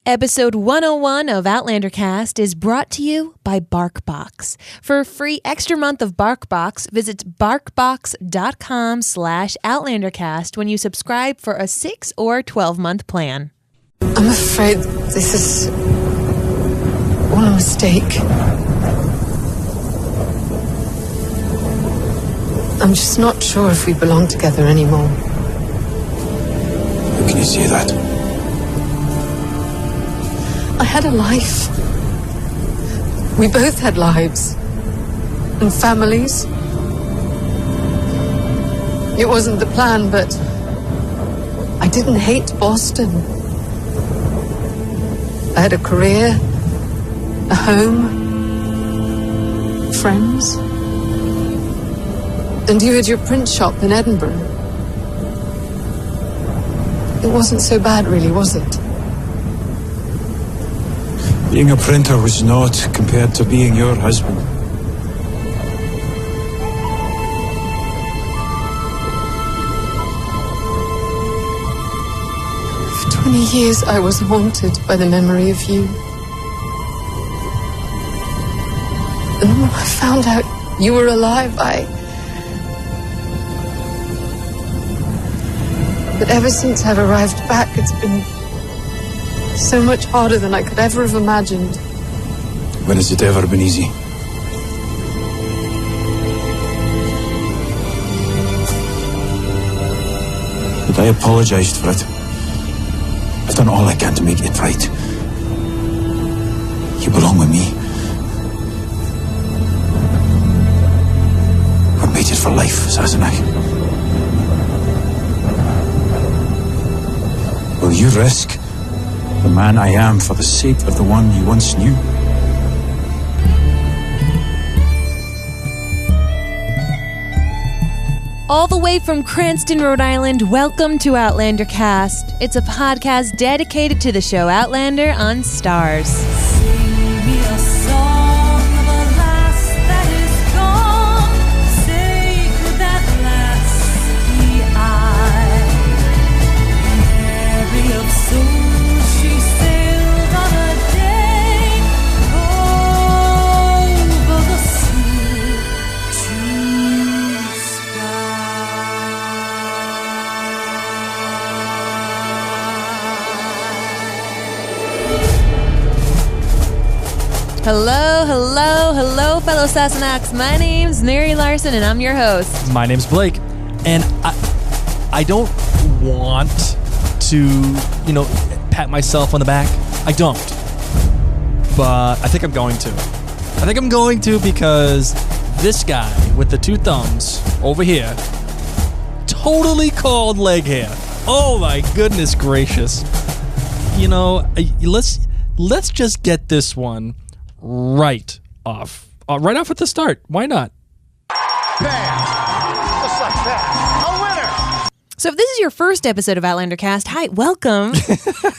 Episode 101 of Outlander Cast is brought to you by BarkBox. For a free extra month of BarkBox, visit barkbox.com/OutlanderCast when you subscribe for a 6 or 12-month plan. I'm afraid this is all a mistake. I'm just not sure if we belong together anymore. How can you say that? I had a life. We both had lives. And families. It wasn't the plan, but I didn't hate Boston. I had a career, a home, friends. And you had your print shop in Edinburgh. It wasn't so bad, really, was it? Being a printer was not compared to being your husband. For 20 years, I was haunted by the memory of you. And when I found out you were alive, But ever since I've arrived back, it's been so much harder than I could ever have imagined. When has it ever been easy? But I apologized for it. I've done all I can to make it right. You belong with me. We're mated for life, Saz and I. Will you risk the man I am for the sake of the one you once knew? All the way from Cranston, Rhode Island, welcome to Outlander Cast. It's a podcast dedicated to the show Outlander on Starz. Sing me a song of a lass that is gone. Say, could that lass be I? Mary of soul, she sailed on a day over the sea to Hello, fellow Sassenachs. My name's Mary Larson, and I'm your host. My name's Blake, and I don't want to, pat myself on the back. I don't. But I think I'm going to. Because this guy with the two thumbs over here totally called Leghair. Oh my goodness gracious. Let's just get this one right off at the start. Why not? Bam! Just like that. A winner! So if this is your first episode of Outlander Cast, hi, welcome.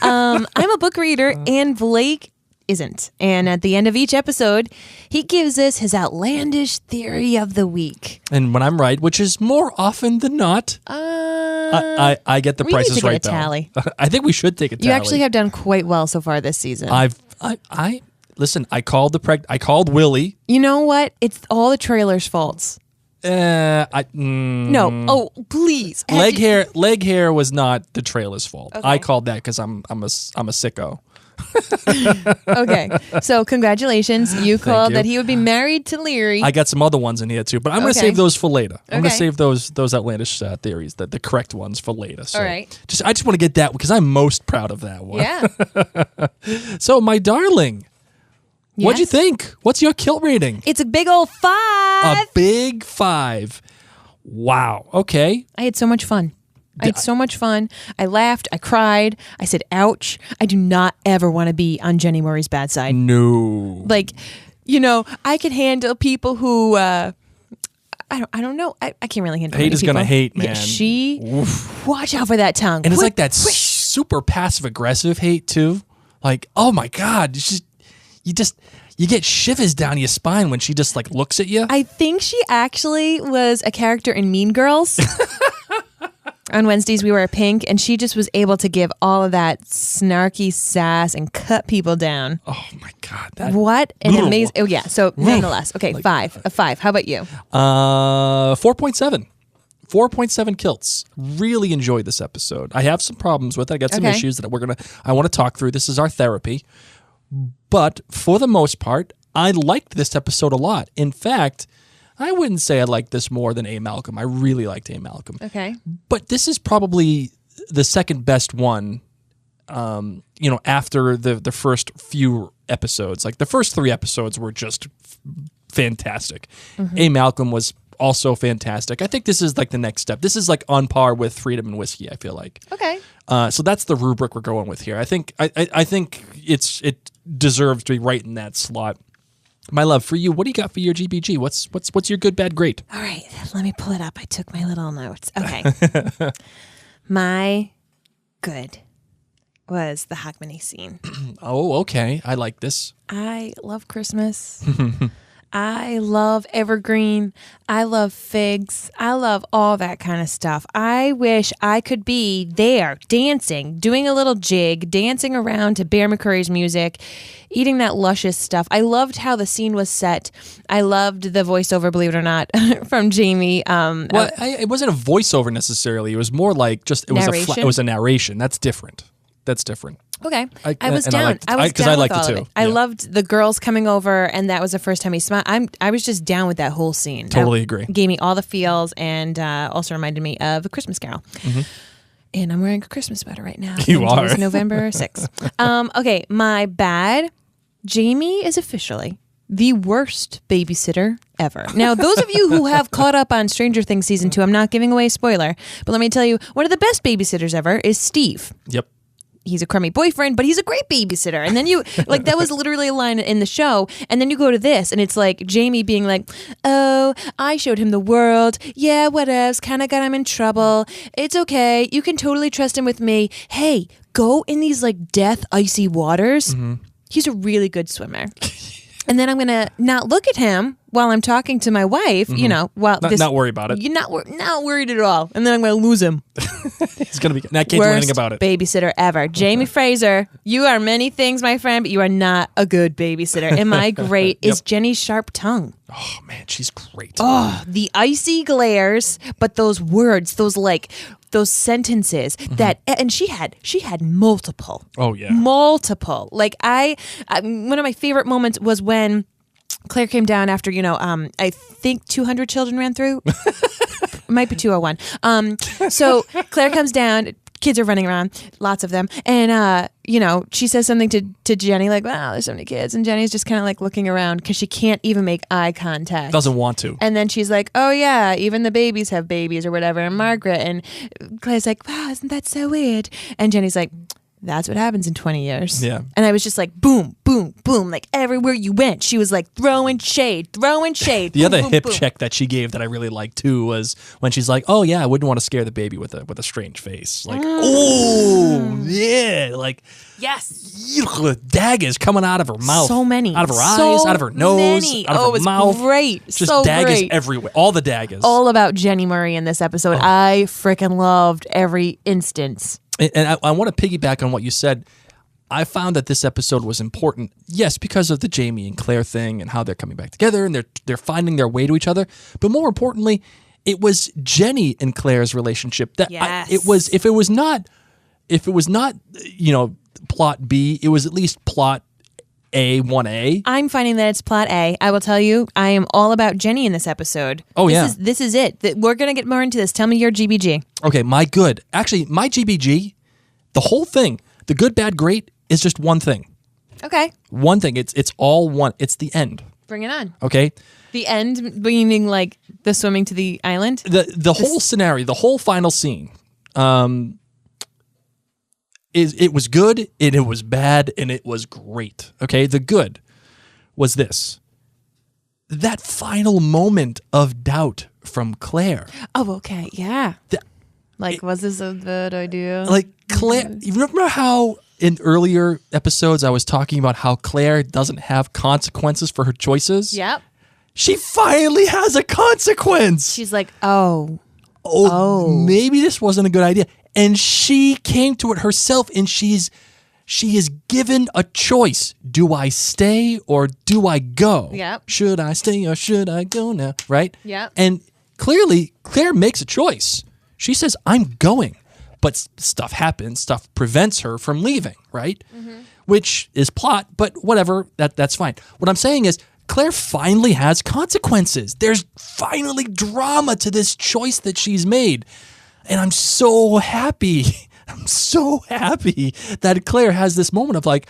I'm a book reader, and Blake isn't. And at the end of each episode, he gives us his outlandish theory of the week. And when I'm right, which is more often than not, I get the prices right. We need to get a tally. I think we should take a tally. You actually have done quite well so far this season. Listen, I called Willie. You know what? It's all the trailer's faults. No. Oh, please. Leghair was not the trailer's fault. Okay. I called that because I'm a sicko. Okay, so congratulations. You called you. that he would be married to Leary. I got some other ones in here too, but I'm going to Okay. save those for later. I'm going Okay. to save those outlandish theories, the correct ones, for later. So All right. I just want to get that because I'm most proud of that one. Yeah. So, my darling, what'd you Yes. think? What's your kilt rating? It's a big old 5. A big 5. Wow. Okay. I had so much fun. I laughed. I cried. I said, ouch. I do not ever want to be on Jenny Murray's bad side. No. Like, I can handle people who, I don't know. I can't really handle Hate is people. going to hate, man. Yeah, watch out for that tongue. And it's Quick, like that quick. super passive aggressive hate too. Like, oh my God, it's just you get shivers down your spine when she just like looks at you. I think she actually was a character in Mean Girls. On Wednesdays, we wear pink, and she just was able to give all of that snarky sass and cut people down. Oh my God. That, What an amazing... Oh, yeah. So, nonetheless. Okay, Like, 5. A 5. How about you? 4.7. 4.7 kilts. Really enjoyed this episode. I have some problems with it. I got some issues that I want to talk through. This is our therapy. But for the most part, I liked this episode a lot. In fact, I wouldn't say I liked this more than A. Malcolm. I really liked A. Malcolm. Okay. But this is probably the second best one, after the first few episodes. Like the first 3 episodes were just fantastic. Mm-hmm. A. Malcolm was also fantastic. I think this is like the next step. This is like on par with Freedom and Whiskey, I feel like. Okay. So that's the rubric we're going with here. I think it deserves to be right in that slot. My love, for you, what do you got for your GBG? What's your good, bad, great? All right, let me pull it up. I took my little notes. Okay. My good was the Hogmanay scene. Oh, okay. I like this. I love Christmas. I love evergreen. I love figs. I love all that kind of stuff. I wish I could be there dancing, doing a little jig, dancing around to Bear McCreary's music, eating that luscious stuff. I loved how the scene was set. I loved the voiceover, believe it or not, from Jamie. It wasn't a voiceover necessarily. It was more like just it was a narration. That's different. Okay. I was down. I was down with all of it. I loved the girls coming over, and that was the first time he smiled. I was just down with that whole scene. Totally agree. Gave me all the feels, and also reminded me of A Christmas Carol. Mm-hmm. And I'm wearing a Christmas sweater right now. You are. It's November 6th. Okay, my bad. Jamie is officially the worst babysitter ever. Now, those of you who have caught up on Stranger Things Season 2, I'm not giving away a spoiler, but let me tell you, one of the best babysitters ever is Steve. Yep. He's a crummy boyfriend, but he's a great babysitter. And then that was literally a line in the show. And then you go to this, and it's like Jamie being like, oh, I showed him the world. Yeah, what else? Kind of got him in trouble. It's okay. You can totally trust him with me. Hey, go in these like death icy waters. Mm-hmm. He's a really good swimmer. And then I'm going to not look at him while I'm talking to my wife, mm-hmm. Not worry about it. You're not worried at all. And then I'm going to lose him. He's going to be, I can't do anything about it. Babysitter ever. Jamie Fraser, you are many things, my friend, but you are not a good babysitter. And my great is Jenny's sharp tongue. Oh, man, she's great. Oh, the icy glares, but those words, those sentences that, and she had multiple. Oh yeah, multiple. Like one of my favorite moments was when Claire came down after I think 200 children ran through. It might be 201. So Claire comes down. Kids are running around, lots of them, and she says something to Jenny like, "Wow, there's so many kids," and Jenny's just kind of like looking around because she can't even make eye contact. Doesn't want to. And then she's like, "Oh yeah, even the babies have babies or whatever." And Margaret and Claire's like, "Wow, isn't that so weird?" And Jenny's like, "That's what happens in 20 years." Yeah. And I was just like, boom, boom, boom. Like everywhere you went, she was like throwing shade. The boom, other boom, hip boom. check that she gave that I really liked too was when she's like, "Oh yeah, I wouldn't want to scare the baby with a strange face." Like, oh yeah, like yes, daggers coming out of her mouth, so many, out of her eyes, out of her nose, out of her mouth. Great, just so daggers great. everywhere. All the daggers. All about Jenny Murray in this episode. Oh. I freaking loved every instance. And I want to piggyback on what you said. I found that this episode was important, yes, because of the Jamie and Claire thing and how they're coming back together and they're finding their way to each other. But more importantly, it was Jenny and Claire's relationship that yes. If it was not plot B, it was at least plot A, 1A. I'm finding that it's plot A. I will tell you, I am all about Jenny in this episode. Oh, This is it. We're going to get more into this. Tell me your GBG. Okay, my GBG, the whole thing, the good, bad, great, is just one thing. Okay. One thing. It's all one. It's the end. Bring it on. Okay? The end, meaning like the swimming to the island? The whole scenario, the whole final scene, it was good, and it was bad, and it was great. Okay? The good was this. That final moment of doubt from Claire. Oh, okay. Yeah. Was this a good idea? Like, Claire, you remember how in earlier episodes I was talking about how Claire doesn't have consequences for her choices? Yep. She finally has a consequence. She's like, oh, maybe this wasn't a good idea. And she came to it herself, and she is given a choice. Do I stay or do I go? Yep. Should I stay or should I go now? Right? Yep. And clearly, Claire makes a choice. She says, I'm going. But stuff happens. Stuff prevents her from leaving, right? Mm-hmm. Which is plot, but whatever. That's fine. What I'm saying is, Claire finally has consequences. There's finally drama to this choice that she's made. And I'm so happy. I'm so happy that Claire has this moment of like,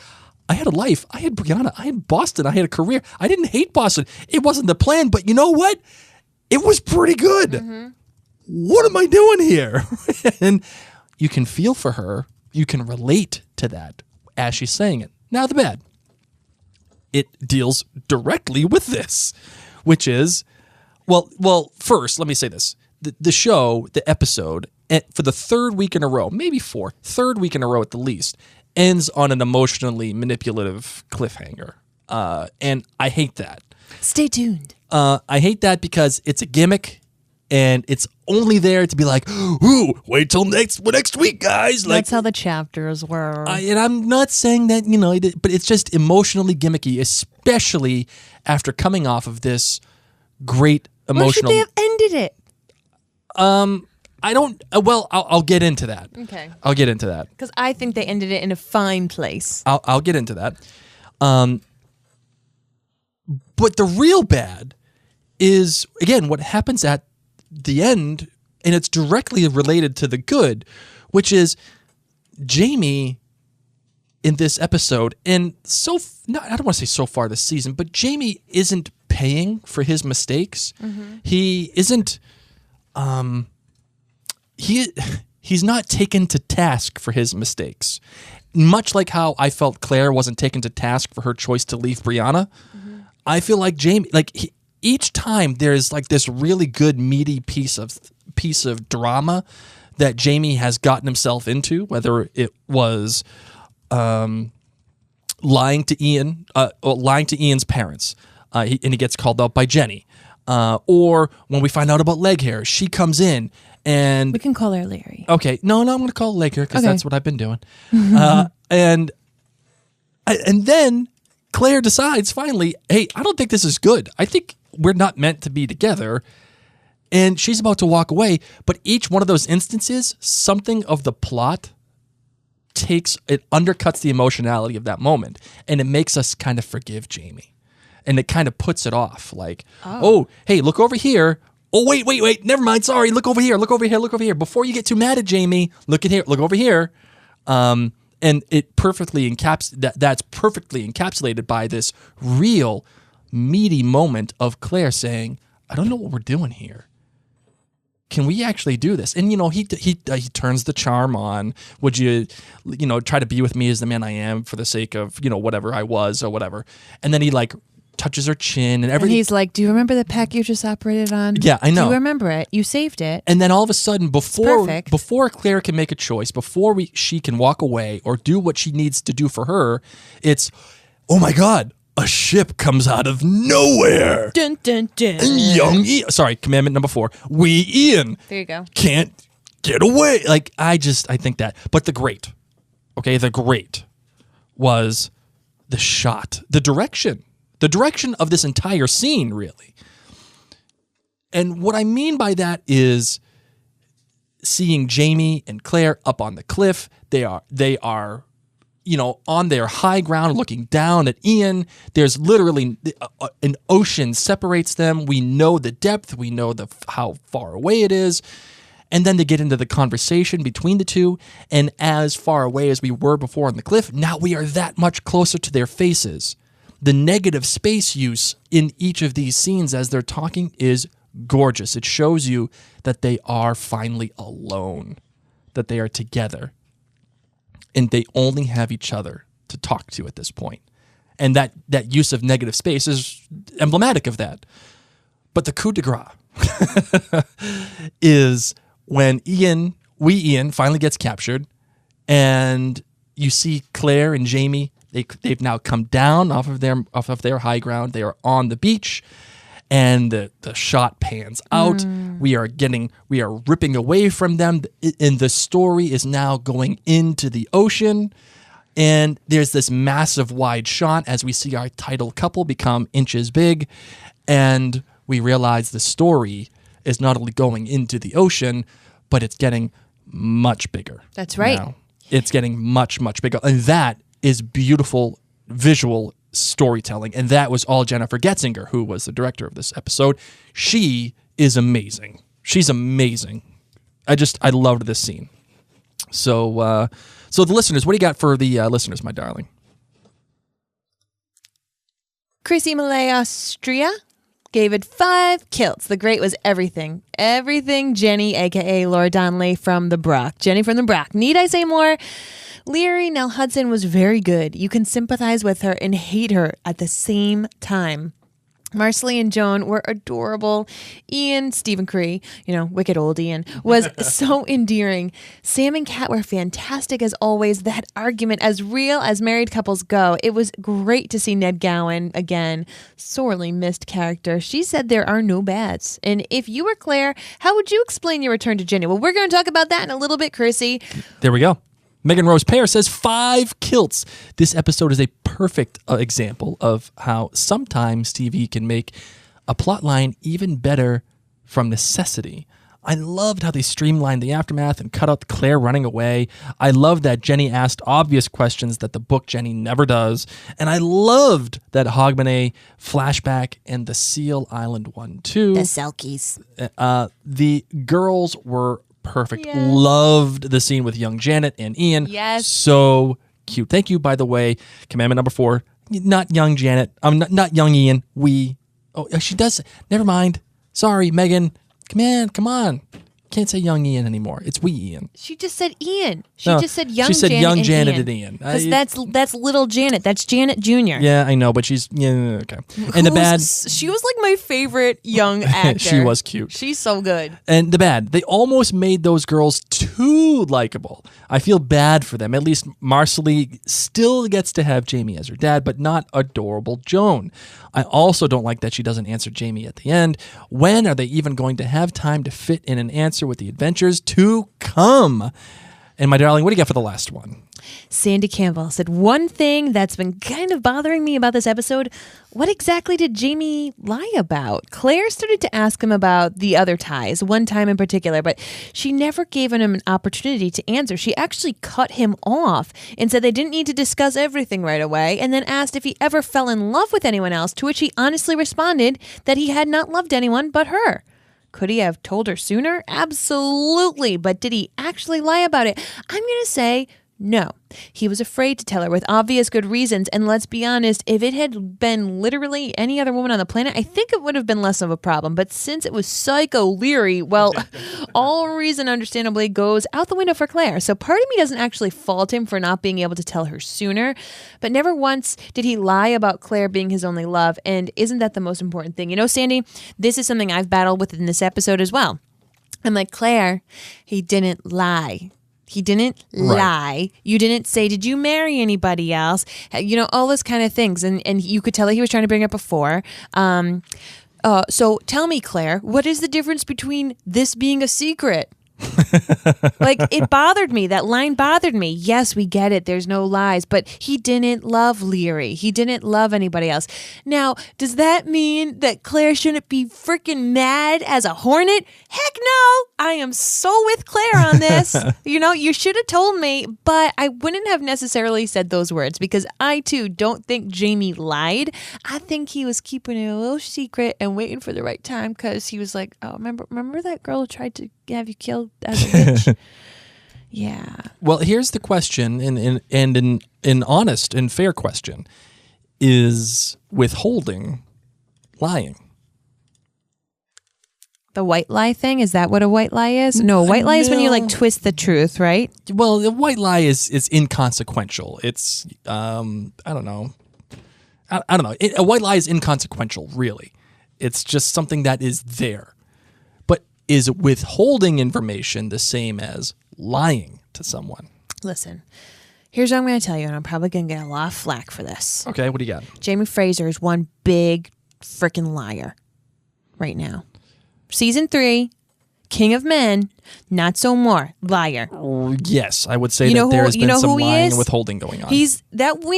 I had a life. I had Brianna. I had Boston. I had a career. I didn't hate Boston. It wasn't the plan, but you know what? It was pretty good. Mm-hmm. What am I doing here? And you can feel for her. You can relate to that as she's saying it. Now the bad. It deals directly with this, which is, well, first, let me say this. The show, the episode, for the third week in a row, maybe third week in a row at the least, ends on an emotionally manipulative cliffhanger. And I hate that. Stay tuned. I hate that because it's a gimmick, and it's only there to be like, ooh, wait till next week, guys. Like, that's how the chapters were. And I'm not saying that, but it's just emotionally gimmicky, especially after coming off of this great emotional. Why should they have ended it? I don't. Well, I'll get into that. Okay. I'll get into that because I think they ended it in a fine place. I'll get into that. But the real bad is, again, what happens at the end, and it's directly related to the good, which is Jamie in this episode, and I don't want to say so far this season, but Jamie isn't paying for his mistakes. Mm-hmm. He isn't. He's not taken to task for his mistakes. Much like how I felt Claire wasn't taken to task for her choice to leave Brianna, mm-hmm. I feel like Jamie, each time there's like this really good meaty piece of drama that Jamie has gotten himself into, whether it was lying to Ian's parents, and he gets called out by Jenny, or when we find out about Leghair, she comes in and we can call her Larry. Okay, no, I'm going to call her Leghair because that's what I've been doing, and then Claire decides finally, hey, I don't think this is good. I think we're not meant to be together. And she's about to walk away. But each one of those instances, something of the plot undercuts the emotionality of that moment. And it makes us kind of forgive Jamie. And it kind of puts it off. Like, oh hey, look over here. Oh, wait. Never mind. Sorry. Look over here. Before you get too mad at Jamie, look over here. And it perfectly that's perfectly encapsulated by this real meaty moment of Claire saying, I don't know what we're doing here. Can we actually do this? And, he turns the charm on. Would you, try to be with me as the man I am for the sake of, whatever I was or whatever. And then he touches her chin and everything. And he's like, do you remember the pack you just operated on? Yeah, I know. Do you remember it? You saved it. And then all of a sudden, before Claire can make a choice, before she can walk away or do what she needs to do for her, it's, oh my God, a ship comes out of nowhere. Dun, dun, dun. And young Ian, commandment number 4, wee Ian. There you go. Can't get away. I think that. But the great was the shot, the direction of this entire scene, really. And what I mean by that is seeing Jamie and Claire up on the cliff. They are, on their high ground looking down at Ian. There's literally an ocean separates them. We know the depth. We know how far away it is. And then they get into the conversation between the two. And as far away as we were before on the cliff, now we are that much closer to their faces. The negative space use in each of these scenes as they're talking is gorgeous. It shows you that they are finally alone, that they are together, and they only have each other to talk to at this point. And that use of negative space is emblematic of that. But the coup de grace is when Ian finally gets captured, and you see Claire and Jamie. They've now come down off of their high ground. They are on the beach, and the shot pans out. We are ripping away from them, and the story is now going into the ocean. And there's this massive wide shot as we see our title couple become inches big, and we realize the story is not only going into the ocean, but it's getting much bigger. That's right. Now. It's getting much, much bigger. And that is beautiful visual storytelling. And that was all Jennifer Getzinger, who was the director of this episode. She is amazing. She's amazing. I loved this scene. So the listeners, what do you got for the listeners, my darling? Chrissy Malay Austria gave it 5 kilts. The great was everything. Everything Jenny, a.k.a. Laura Donnelly from the Brock. Jenny from the Brock. Need I say more? Leary Nell Hudson was very good. You can sympathize with her and hate her at the same time. Marcelly and Joan were adorable. Ian, Stephen Cree, wicked old Ian, was so endearing. Sam and Kat were fantastic as always. That argument, as real as married couples go. It was great to see Ned Gowan again. Sorely missed character. She said there are no bads. And if you were Claire, how would you explain your return to Jenny? Well, we're going to talk about that in a little bit, Chrissy. There we go. Megan Rose Pear says 5 kilts. This episode is a perfect example of how sometimes TV can make a plot line even better from necessity. I loved how they streamlined the aftermath and cut out Claire running away. I loved that Jenny asked obvious questions that the book Jenny never does. And I loved that Hogmanay flashback and the Seal Island one too. The Selkies. The girls were perfect. Yes. Loved the scene with young Janet and Ian. Yes. So cute. Thank you, by the way. Commandment number 4. Not young Janet. Not young Ian. She does. Never mind. Sorry, Megan. Come on. Can't say young Ian anymore. It's we Ian. She just said Ian. She just said young Janet. She said young Janet and Ian. Because that's little Janet. That's Janet Jr. Yeah, I know, but she's okay. And the bad. She was like my favorite young actor. She was cute. She's so good. And the bad. They almost made those girls too likable. I feel bad for them. At least Marcelly still gets to have Jamie as her dad, but not adorable Joan. I also don't like that she doesn't answer Jamie at the end. When are they even going to have time to fit in an answer with the adventures to come? And my darling, what do you got for the last one? Sandy Campbell said, one thing that's been kind of bothering me about this episode, what exactly did Jamie lie about? Claire started to ask him about the other ties, one time in particular, but she never gave him an opportunity to answer. She actually cut him off and said they didn't need to discuss everything right away, and then asked if he ever fell in love with anyone else, to which he honestly responded that he had not loved anyone but her. Could he have told her sooner? Absolutely. But did he actually lie about it? I'm going to say no. He was afraid to tell her with obvious good reasons. And let's be honest, if it had been literally any other woman on the planet, I think it would have been less of a problem. But since it was Psycho Leary, well, all reason understandably goes out the window for Claire. So part of me doesn't actually fault him for not being able to tell her sooner. But never once did he lie about Claire being his only love. And isn't that the most important thing? Sandy, this is something I've battled with in this episode as well. I'm like, Claire, he didn't lie. He didn't lie. You didn't say, did you marry anybody else? All those kind of things. And you could tell that he was trying to bring it before. So tell me, Claire, what is the difference between this being a secret? It bothered me. That line bothered me. Yes, we get it. There's no lies. But he didn't love Leary. He didn't love anybody else. Now, does that mean that Claire shouldn't be freaking mad as a hornet? Heck no. I am so with Claire on this. You should have told me, but I wouldn't have necessarily said those words because I, too, don't think Jamie lied. I think he was keeping it a little secret and waiting for the right time because he was like, oh, remember that girl who tried to have you killed as a witch? Yeah. Well, here's the question, and an honest and fair question. Is withholding lying? The white lie thing? Is that what a white lie is? No, a white lie is when you twist the truth, right? Well, the white lie is inconsequential. It's I don't know. I don't know. A white lie is inconsequential, really. It's just something that is there. Is withholding information the same as lying to someone? Listen, here's what I'm going to tell you, and I'm probably going to get a lot of flack for this. Okay, what do you got? Jamie Fraser is one big freaking liar. right now. Season 3, King of Men, not so more, liar. Yes, I would say You know that there who- has you been know some who he lying is? and withholding going on. We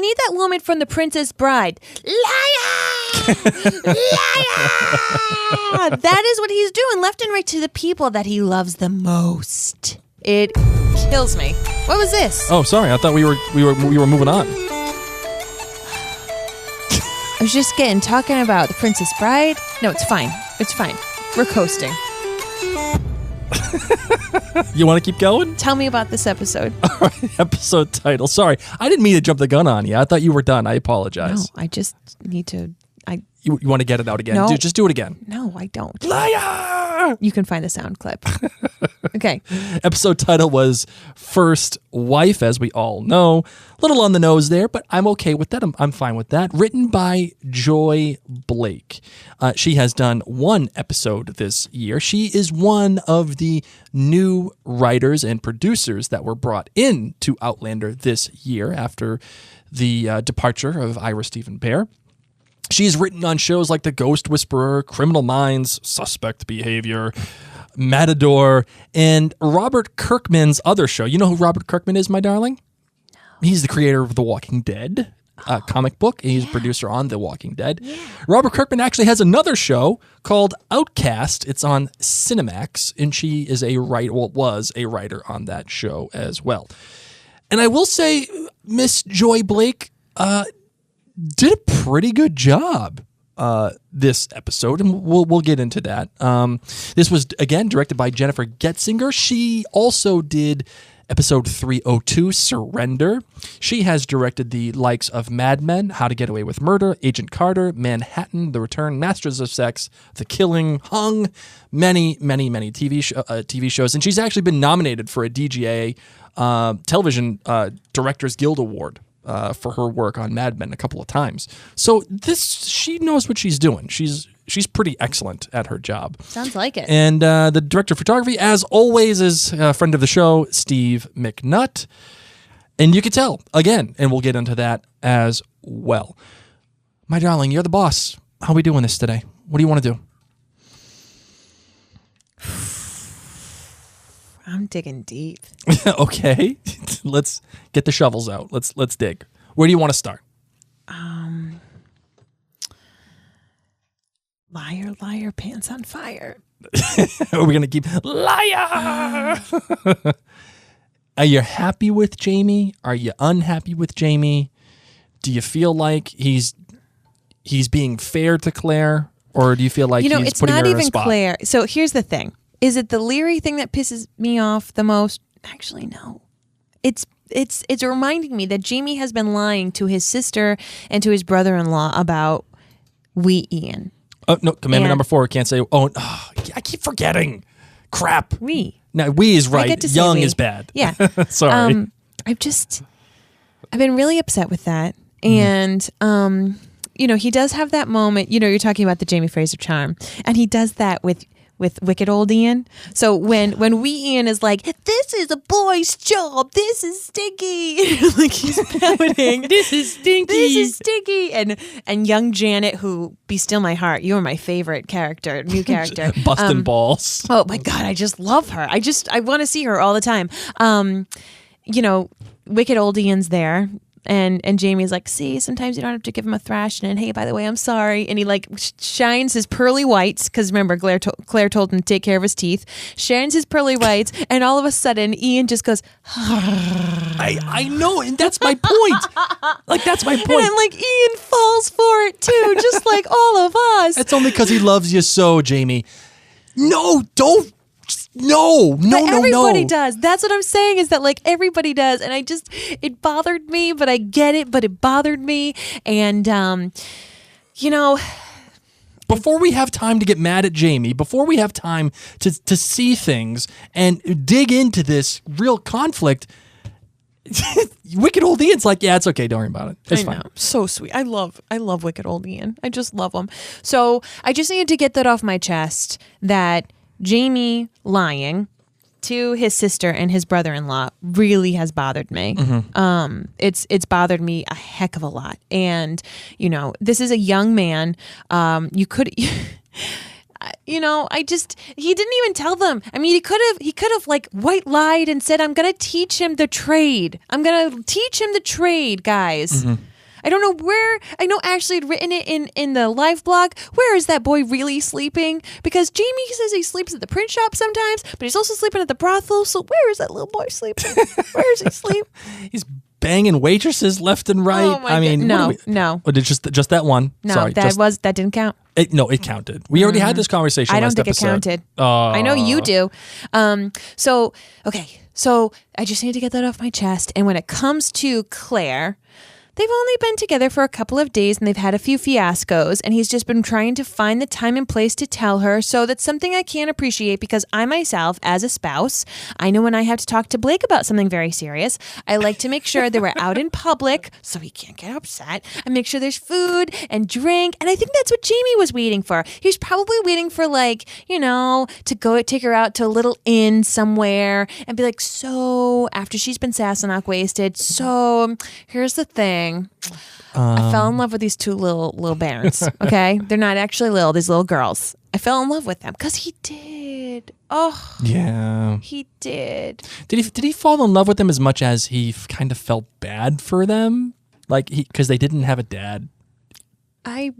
need that woman from The Princess Bride. Liar! Liar! That is what he's doing, left and right to the people that he loves the most. It kills me. What was this? Oh, sorry. I thought we were moving on. I was just talking about The Princess Bride. No, it's fine. It's fine. We're coasting. You want to keep going? Tell me about this episode. All right, episode title. Sorry, I didn't mean to jump the gun on you. I thought you were done. I No, apologize. I just need to. You want to get it out again? No. Dude, just do it again. No, I don't. Liar! You can find the sound clip. Okay. Episode title was First Wife, as we all know. Little on the nose there, but I'm okay with that. I'm fine with that. Written by Joy Blake. She has done one episode this year. She is one of the new writers and producers that were brought in to Outlander this year after the departure of Ira Stephen Bear. She's written on shows like The Ghost Whisperer, Criminal Minds, Suspect Behavior, Matador, and Robert Kirkman's other show. You know who Robert Kirkman is, my darling? No. He's the creator of The Walking Dead comic book. He's a producer on The Walking Dead. Yeah. Robert Kirkman actually has another show called Outcast. It's on Cinemax, and she is was a writer on that show as well. And I will say, Miss Joy Blake did a pretty good job this episode, and we'll get into that. This was, again, directed by Jennifer Getzinger. She also did episode 302, Surrender. She has directed the likes of Mad Men, How to Get Away with Murder, Agent Carter, Manhattan, The Return, Masters of Sex, The Killing, Hung, many TV shows. And she's actually been nominated for a DGA Television Directors Guild Award for her work on Mad Men a couple of times. So she knows what she's doing. She's pretty excellent at her job. Sounds like it. And the director of photography, as always, is a friend of the show, Steve McNutt. And you can tell, again, and we'll get into that as well. My darling, you're the boss. How are we doing this today? What do you want to do? I'm digging deep. Okay. Let's get the shovels out. Let's dig. Where do you want to start? Liar, liar, pants on fire. Are we going to keep liar? Are you happy with Jamie? Are you unhappy with Jamie? Do you feel like he's being fair to Claire, or do you feel like he's it's putting not her in a even spot? Claire. So here's the thing: is it the Leary thing that pisses me off the most? Actually, no. It's reminding me that Jamie has been lying to his sister and to his brother-in-law about Ian. Oh no! Commandment number 4. Can't say. I keep forgetting. Crap. No, we is right. Young is bad. Yeah. Sorry. I've been really upset with that. And, he does have that moment, you're talking about the Jamie Fraser charm, and he does that with wicked old Ian. So when Ian is like, this is a boy's job, this is stinky. Like he's pouting. This is stinky. And young Janet, who, be still my heart, you are my favorite character, new character. Busting balls. Oh my God, I just love her. I want to see her all the time. Wicked old Ian's there. And Jamie's like, see, sometimes you don't have to give him a thrashing. And hey, by the way, I'm sorry. And he shines his pearly whites, because remember, Claire told him to take care of his teeth. Shines his pearly whites, and all of a sudden, Ian just goes. I know, and that's my point. That's my point. And Ian falls for it too, just like all of us. That's only because he loves you so, Jamie. No, don't. No. Everybody does. That's what I'm saying, is that everybody does. And it bothered me, but I get it, but it bothered me. And, before we have time to get mad at Jamie, before we have time to see things and dig into this real conflict, wicked old Ian's like, yeah, it's okay. Don't worry about it. It's fine. So sweet. I love wicked old Ian. I just love him. So I just needed to get that off my chest, that Jamie lying to his sister and his brother-in-law really has bothered me. Mm-hmm. It's bothered me a heck of a lot. And, this is a young man. You could... he didn't even tell them. I mean, he could have like white lied and said, I'm going to teach him the trade. I'm going to teach him the trade, guys. Mm-hmm. I don't know where. I know Ashley had written it in the live blog. Where is that boy really sleeping? Because Jamie says he sleeps at the print shop sometimes, but he's also sleeping at the brothel. So where is that little boy sleeping? Where is he sleep? He's banging waitresses left and right. Oh my God. No. Oh, just that one. No, Sorry, that didn't count. It counted. We already had this conversation. I don't think episode. It counted. I know you do. So I just need to get that off my chest. And when it comes to Claire, they've only been together for a couple of days and they've had a few fiascos, and he's just been trying to find the time and place to tell her. So that's something I can't appreciate, because I myself, as a spouse, I know when I have to talk to Blake about something very serious, I like to make sure that we're out in public so he can't get upset. I make sure there's food and drink. And I think that's what Jamie was waiting for. He was probably waiting for, like, to go take her out to a little inn somewhere and be like, so after she's been Sassenach wasted, so here's the thing. I fell in love with these two little bairns. Okay, they're not actually little; these little girls. I fell in love with them because he did. Oh, yeah, he did. Did he fall in love with them as much as he kind of felt bad for them, like because they didn't have a dad? I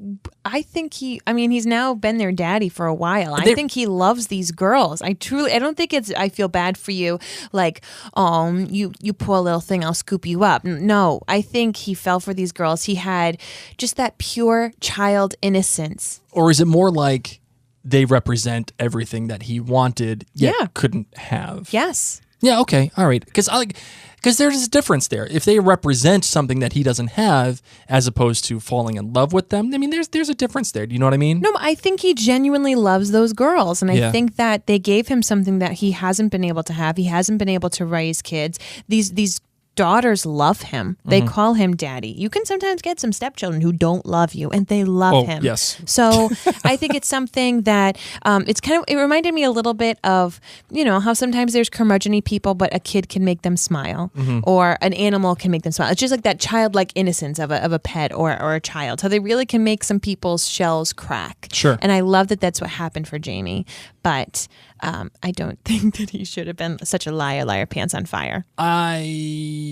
think he's now been their daddy for a while. I think he loves these girls. I don't think I feel bad for you. Like, you poor little thing, I'll scoop you up. No, I think he fell for these girls. He had just that pure child innocence. Or is it more like they represent everything that he wanted yet couldn't have? Yes. Yeah, okay, all right. Because there's a difference there. If they represent something that he doesn't have, as opposed to falling in love with them, I mean, there's a difference there. Do you know what I mean? No, I think he genuinely loves those girls. And I think that they gave him something that he hasn't been able to have. He hasn't been able to raise kids. These daughters love him. They call him daddy. You can sometimes get some stepchildren who don't love you, and they love him. Yes. So I think it's something that it reminded me a little bit of, how sometimes there's curmudgeon-y people, but a kid can make them smile, or an animal can make them smile. It's just like that childlike innocence of a pet or a child. So they really can make some people's shells crack. Sure. And I love that that's what happened for Jamie. But I don't think that he should have been such a liar, pants on fire. I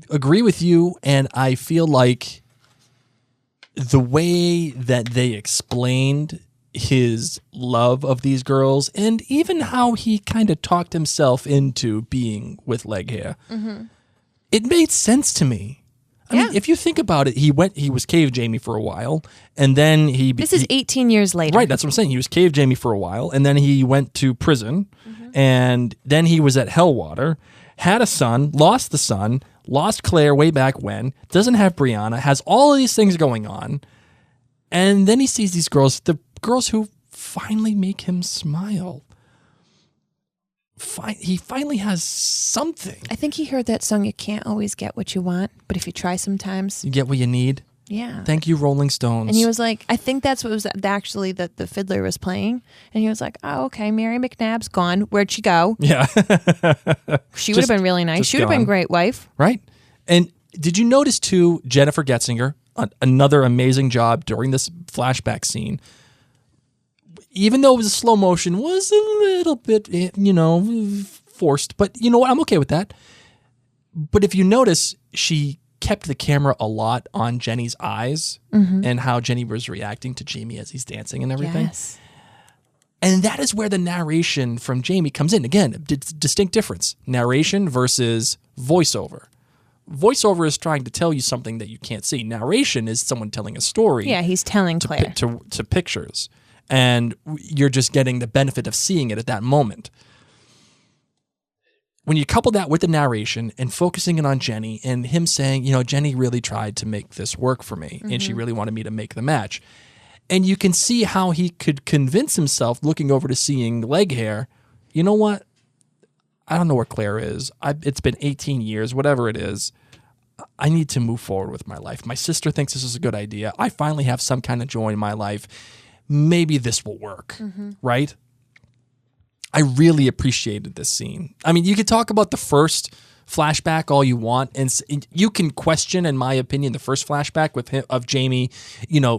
agree with you, and I feel like the way that they explained his love of these girls, and even how he kind of talked himself into being with Leghair, it made sense to me. I mean, if you think about it, he was Cave Jamie for a while, and then This is 18 years later. Right, that's what I'm saying. He was Cave Jamie for a while, and then he went to prison, and then he was at Hellwater, had a son, lost the son, lost Claire way back when, doesn't have Brianna, has all of these things going on, and then he sees these girls, the girls who finally make him smile. He finally has something. I think he heard that song, You Can't Always Get What You Want, but if you try sometimes. You get what you need. Yeah. Thank you, Rolling Stones. And he was like, I think that's what was actually that the fiddler was playing. And he was like, oh, okay, Mary McNabb's gone. Where'd she go? Yeah. She would have been really nice. She would have been a great wife. Right. And did you notice, too, Jennifer Getzinger, another amazing job during this flashback scene, even though it was a slow motion, was a little bit, forced. But you know what? I'm okay with that. But if you notice, she kept the camera a lot on Jenny's eyes and how Jenny was reacting to Jamie as he's dancing and everything. Yes. And that is where the narration from Jamie comes in. Again, distinct difference. Narration versus voiceover. Voiceover is trying to tell you something that you can't see. Narration is someone telling a story. Yeah, he's telling Claire. To pictures. And you're just getting the benefit of seeing it at that moment. When you couple that with the narration and focusing it on Jenny and him saying, Jenny really tried to make this work for me and she really wanted me to make the match. And you can see how he could convince himself looking over to seeing Leghair, you know what? I don't know where Claire is. It's been 18 years, whatever it is. I need to move forward with my life. My sister thinks this is a good idea. I finally have some kind of joy in my life. Maybe this will work, right? I really appreciated this scene. I mean, you could talk about the first flashback all you want, and you can question, in my opinion, the first flashback with him, of Jamie,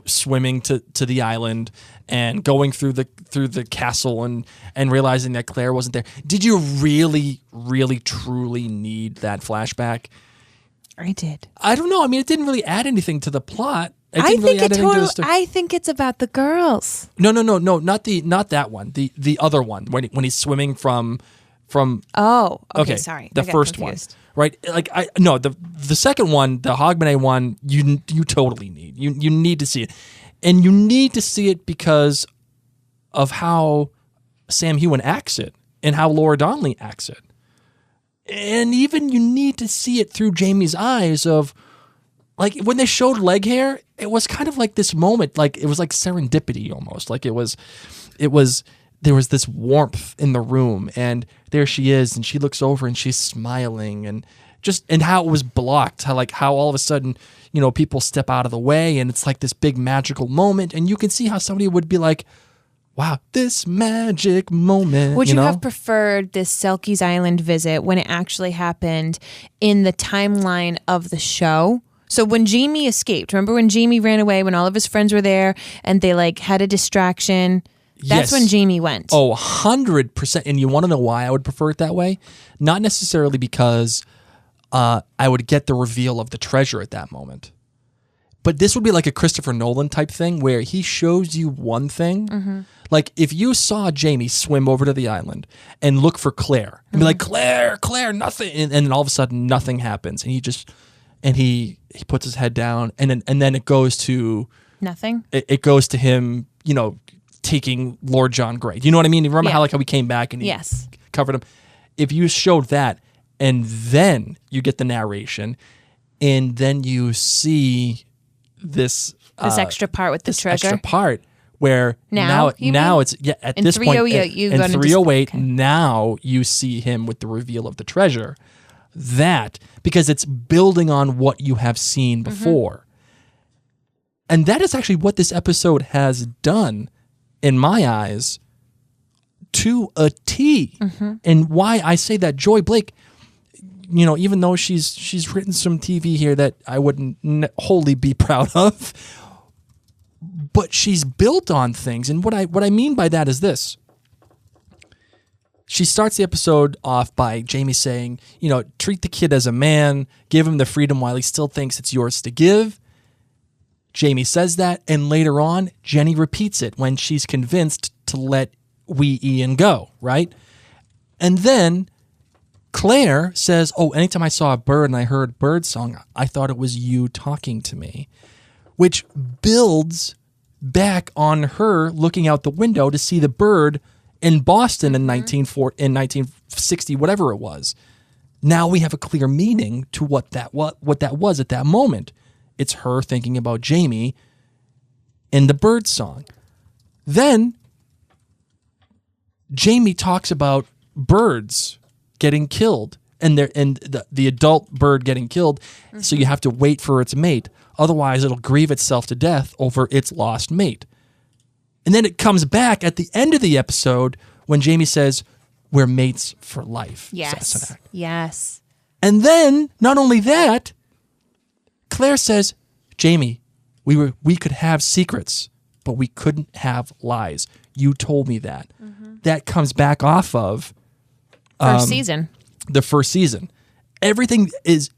swimming to the island and going through the castle and realizing that Claire wasn't there. Did you really, really, truly need that flashback? I did. I don't know. I mean, it didn't really add anything to the plot. I think it's about the girls. No, not that one. The other one when he's swimming from. Oh, okay. Sorry, the first confused. one, right? Like the second one, the Hogmanay one, you totally need. You need to see it, and you need to see it because of how Sam Heughan acts it and how Laura Donnelly acts it, and even you need to see it through Jamie's eyes of. Like when they showed Leghair, it was kind of like this moment, like it was like serendipity almost. Like it was there was this warmth in the room, and there she is, and she looks over and she's smiling, and how it was blocked, how all of a sudden, people step out of the way, and it's like this big magical moment, and you can see how somebody would be like, wow, this magic moment. Would you have preferred this Selkies Island visit when it actually happened in the timeline of the show? So when Jamie escaped, remember when Jamie ran away, when all of his friends were there and they had a distraction? That's when Jamie went. Oh, 100%. And you want to know why I would prefer it that way? Not necessarily because I would get the reveal of the treasure at that moment. But this would be like a Christopher Nolan type thing where he shows you one thing. Mm-hmm. Like if you saw Jamie swim over to the island and look for Claire and be like, Claire, nothing. And then all of a sudden nothing happens. And he puts his head down, and then it goes to nothing. It goes to him, taking Lord John Grey. You know what I mean? You remember how he came back and he covered him. If you showed that, and then you get the narration, and then you see this extra part with the treasure, extra part where now it's at in this point in 308 okay. Now you see him with the reveal of the treasure. That because it's building on what you have seen before. And that is actually what this episode has done in my eyes to a T. And why I say that Joy Blake, even though she's written some TV here that I wouldn't wholly be proud of, but she's built on things. And what I mean by that is this. She starts the episode off by Jamie saying, treat the kid as a man, give him the freedom while he still thinks it's yours to give. Jamie says that, and later on, Jenny repeats it when she's convinced to let wee Ian go, right? And then Claire says, anytime I saw a bird and I heard bird song, I thought it was you talking to me, which builds back on her looking out the window to see the bird in Boston in 1960, whatever it was. Now we have a clear meaning to what that was at that moment. It's her thinking about Jamie in the bird song. Then Jamie talks about birds getting killed and the adult bird getting killed. So you have to wait for its mate. Otherwise, it'll grieve itself to death over its lost mate. And then it comes back at the end of the episode when Jamie says, we're mates for life. Yes. Yes. And then, not only that, Claire says, Jamie, we could have secrets, but we couldn't have lies. You told me that. That comes back off of first season. The first season. Everything is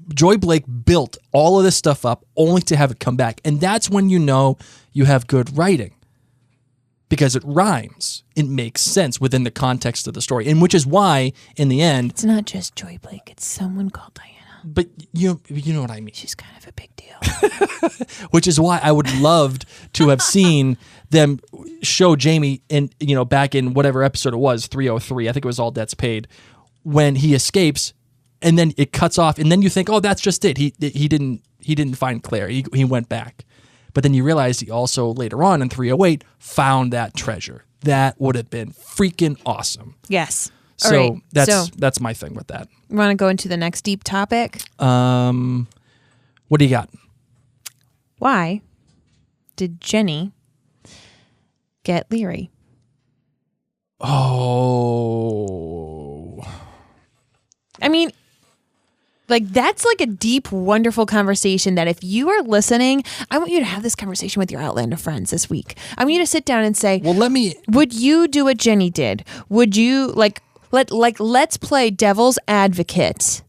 Joy Blake built all of this stuff up only to have it come back. And that's when you have good writing. Because it rhymes. It makes sense within the context of the story. And which is why, in the end... It's not just Joy Blake. It's someone called Diana. But you know what I mean. She's kind of a big deal. Which is why I would love to have seen them show Jamie back in whatever episode it was, 303. I think it was All Debts Paid. When he escapes, and then it cuts off, and then you think, that's just it. He didn't find Claire. He went back. But then you realize he also, later on in 308, found that treasure. That would have been freaking awesome. Yes. So that's my thing with that. You want to go into the next deep topic? What do you got? Why did Jenny get leery? Oh. I mean, Like, that's like a deep, wonderful conversation that if you are listening, I want you to have this conversation with your Outlander friends this week. I want you to sit down and say, Well, would you do what Jenny did? Would you, let's play devil's advocate.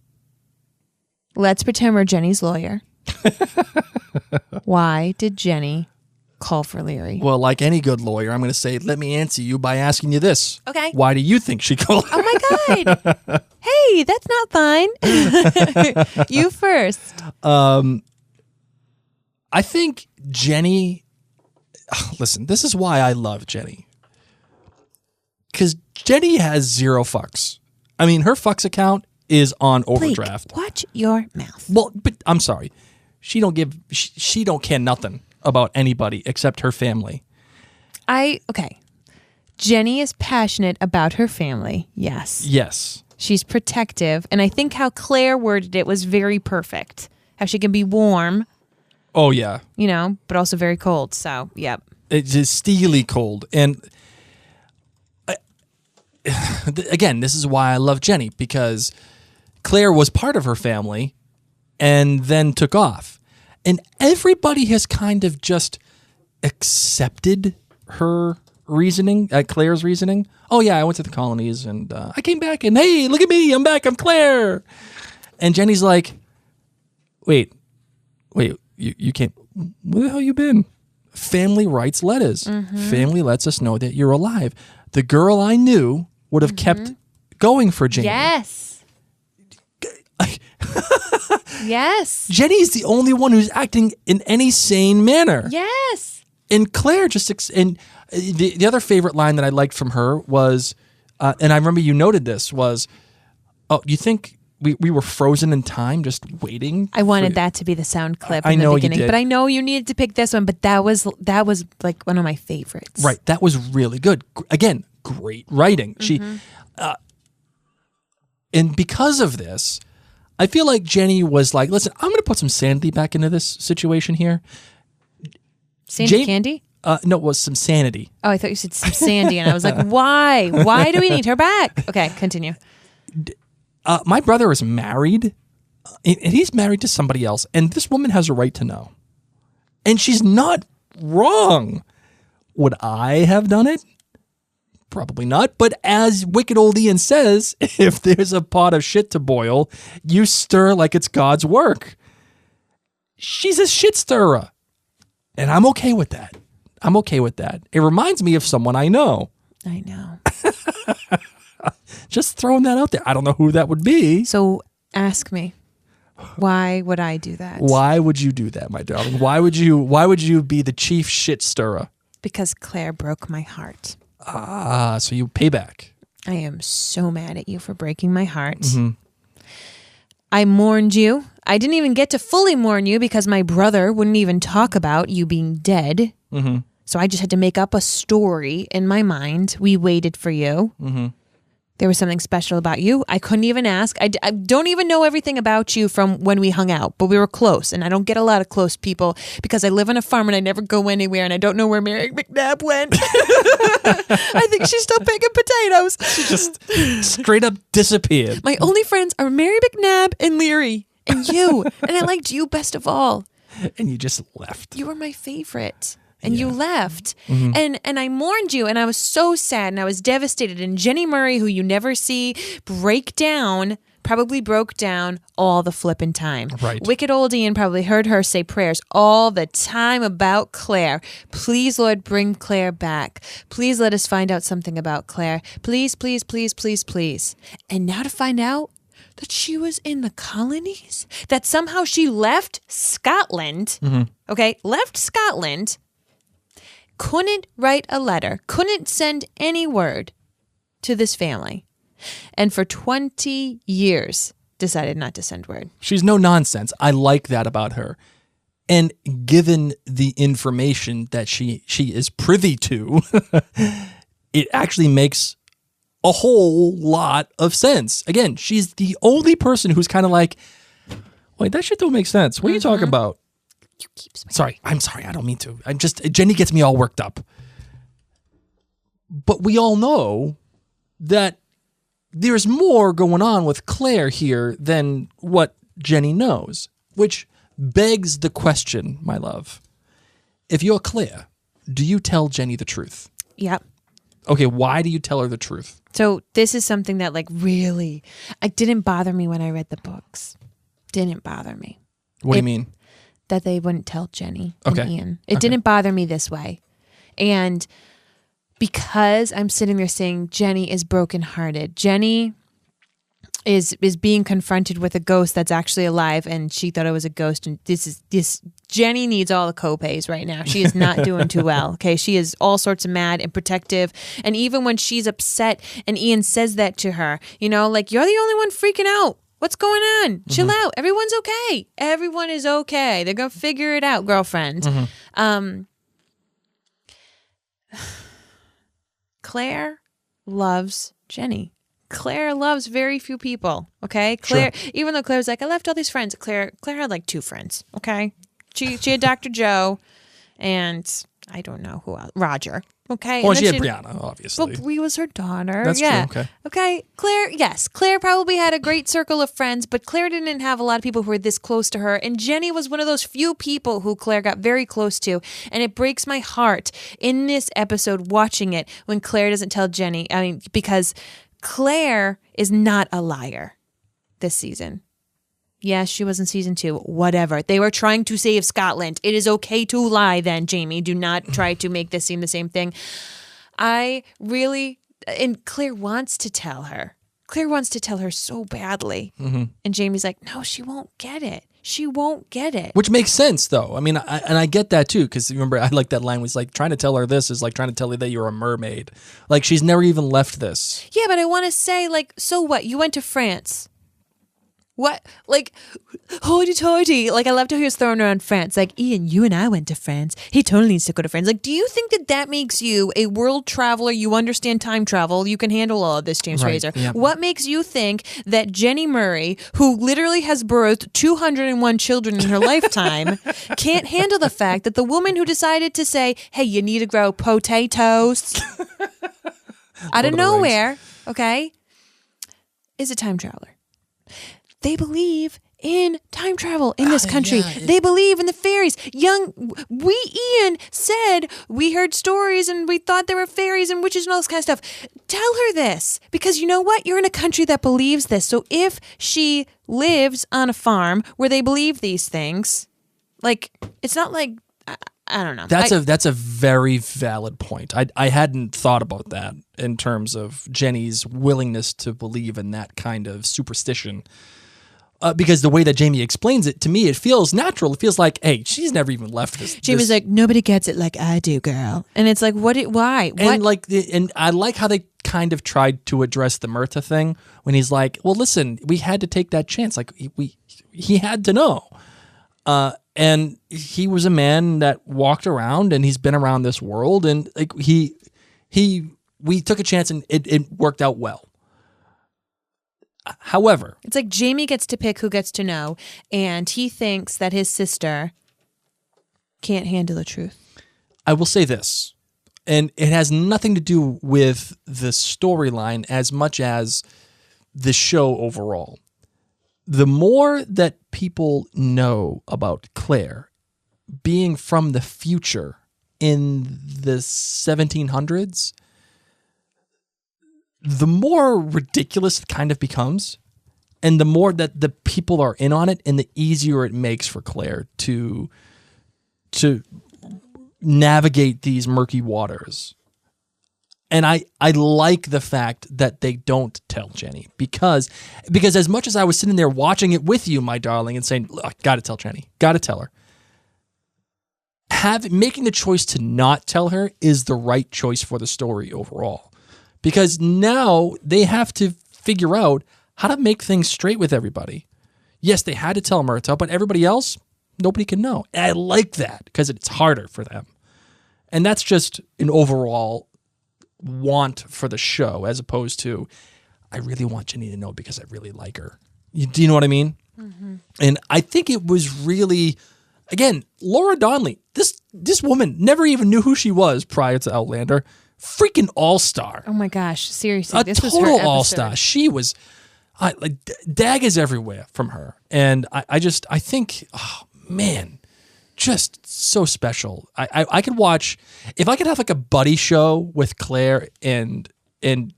Let's pretend we're Jenny's lawyer. Why did Jenny call for Leary? Well, like any good lawyer, I'm going to say, let me answer you by asking you this. Okay. Why do you think she called? Oh my God. Hey, that's not fine. You first. I think Jenny, listen, this is why I love Jenny. Because Jenny has 0 fucks. I mean, her fucks account is on overdraft. Blake, watch your mouth. Well, but I'm sorry. She don't care nothing about anybody except her family. Okay. Jenny is passionate about her family. Yes. Yes. She's protective. And I think how Claire worded it was very perfect. How she can be warm. Oh, yeah. But also very cold. So, yep. It's just steely cold. And again, this is why I love Jenny, because Claire was part of her family and then took off. And everybody has kind of just accepted her reasoning, Claire's reasoning. Oh, yeah, I went to the colonies and I came back and, hey, look at me, I'm back, I'm Claire. And Jenny's like, wait, you can't, where the hell you been? Family writes letters. Mm-hmm. Family lets us know that you're alive. The girl I knew would have kept going for Jenny. Yes. Yes. Jenny's the only one who's acting in any sane manner. Yes. And Claire and the other favorite line that I liked from her was, and I remember you noted this, was, oh, you think we were frozen in time just waiting? I wanted that to be the sound clip in know the beginning. you did. But I know you needed to pick this one, but that was like one of my favorites. Right. That was really good. Again, great writing. She, and because of this, I feel like Jenny was like, listen, I'm going to put some sanity back into this situation here. Sandy Candy? No, it was some sanity. Oh, I thought you said some Sandy, and I was like, why? Why do we need her back? Okay, continue. My brother is married, and he's married to somebody else, and this woman has a right to know. And she's not wrong. Would I have done it? Probably not. But as Wicked Old Ian says, if there's a pot of shit to boil, you stir like it's God's work. She's a shit stirrer. And I'm okay with that. I'm okay with that. It reminds me of someone I know. I know. Just throwing that out there. I don't know who that would be. So ask me, why would I do that? Why would you do that, my darling? Why would you be the chief shit stirrer? Because Claire broke my heart. Ah, so you pay back. I am so mad at you for breaking my heart. Mm-hmm. I mourned you. I didn't even get to fully mourn you because my brother wouldn't even talk about you being dead. Mm-hmm. So I just had to make up a story in my mind. We waited for you. Mm-hmm. There was something special about you. I couldn't even ask. I don't even know everything about you from when we hung out, but we were close. And I don't get a lot of close people because I live on a farm and I never go anywhere and I don't know where Mary McNabb went. I think she's still picking potatoes. She just straight up disappeared. My only friends are Mary McNabb and Leary and you. And I liked you best of all. And you just left. You were my favorite. And you left. Mm-hmm. And I mourned you, and I was so sad, and I was devastated. And Jenny Murray, who you never see probably broke down all the flippin' time. Right. Wicked Old Ian probably heard her say prayers all the time about Claire. Please, Lord, bring Claire back. Please let us find out something about Claire. Please, please, please, please, please. And now to find out that she was in the colonies, that somehow she left Scotland, left Scotland, couldn't write a letter, couldn't send any word to this family, and for 20 years decided not to send word. She's no nonsense. I like that about her. And given the information that she is privy to, it actually makes a whole lot of sense. Again, she's the only person who's kind of like, wait, that shit don't make sense. What are you talking about? You keep smiling. Sorry. I'm sorry. I don't mean to. Jenny gets me all worked up. But we all know that there's more going on with Claire here than what Jenny knows, which begs the question, my love. If you're Claire, do you tell Jenny the truth? Yep. Okay, why do you tell her the truth? So this is something that like really, it didn't bother me when I read the books. Didn't bother me. What do you mean? That they wouldn't tell Jenny Okay. and Ian. It didn't bother me this way. And because I'm sitting there saying Jenny is brokenhearted. Jenny is being confronted with a ghost that's actually alive, and she thought it was a ghost. And this Jenny needs all the copays right now. She is not doing too well. Okay, she is all sorts of mad and protective. And even when she's upset, and Ian says that to her, you know, like, you're the only one freaking out. What's going on? Chill out. Everyone's okay. Everyone is okay. They're gonna figure it out, girlfriend. Claire loves Jenny. Claire loves very few people, okay? Claire, even though Claire's like, I left all these friends, Claire had like 2 friends, okay? She had Dr. Joe and I don't know who else, Roger, okay? Well, And she then had Brianna, obviously. But Bree was her daughter. That's true, yeah. okay. Okay, Claire, yes. Claire probably had a great circle of friends, but Claire didn't have a lot of people who were this close to her. And Jenny was one of those few people who Claire got very close to. And it breaks my heart in this episode watching it when Claire doesn't tell Jenny. I mean, because Claire is not a liar this season. Yes, she was in season 2. Whatever. They were trying to save Scotland. It is okay to lie then, Jamie. Do not try to make this seem the same thing. And Claire wants to tell her. Claire wants to tell her so badly. And Jamie's like, no, she won't get it. She won't get it. Which makes sense, though. I mean, I get that, too, because remember, I like that line was like, trying to tell her this is like trying to tell her that you're a mermaid. Like, she's never even left this. Yeah, but I want to say, like, so what? You went to France. What? Like, hoity-toity. Like, I loved how he was throwing around France. Like, Ian, you and I went to France. He totally needs to go to France. Like, do you think that makes you a world traveler? You understand time travel. You can handle all of this, James Fraser. Yeah. What makes you think that Jenny Murray, who literally has birthed 201 children in her lifetime, can't handle the fact that the woman who decided to say, hey, you need to grow potatoes out of nowhere, okay, is a time traveler? They believe in time travel in this country. Yeah. They believe in the fairies. Ian said we heard stories and we thought there were fairies and witches and all this kind of stuff. Tell her this, because you know what? You're in a country that believes this. So if she lives on a farm where they believe these things, like, it's not like, I don't know. That's a very valid point. I hadn't thought about that in terms of Jenny's willingness to believe in that kind of superstition. Because the way that Jamie explains it, to me, it feels natural. It feels like, hey, she's never even left this. Jamie's like, nobody gets it like I do, girl. And it's like, why? And I like how they kind of tried to address the Myrta thing when he's like, well, listen, we had to take that chance. Like, he had to know. And he was a man that walked around and he's been around this world, and like we took a chance and it worked out well. However, it's like Jamie gets to pick who gets to know, and he thinks that his sister can't handle the truth. I will say this, and it has nothing to do with the storyline as much as the show overall. The more that people know about Claire being from the future in the 1700s, the more ridiculous it kind of becomes, and the more that the people are in on it, and the easier it makes for Claire to navigate these murky waters. And I like the fact that they don't tell Jenny, because as much as I was sitting there watching it with you, my darling, and saying, look, gotta tell Jenny, gotta tell her. Making the choice to not tell her is the right choice for the story overall. Because now they have to figure out how to make things straight with everybody. Yes, they had to tell Myrta, but everybody else, nobody can know. And I like that because it's harder for them. And that's just an overall want for the show, as opposed to, I really want Jenny to know because I really like her. Do you know what I mean? Mm-hmm. And I think it was really, again, Laura Donnelly, this woman never even knew who she was prior to Outlander. Freaking all-star. Oh my gosh, seriously. A this was total her all-star. She was, daggers everywhere from her. And I think, oh man, just so special. I could watch, if I could have like a buddy show with Claire and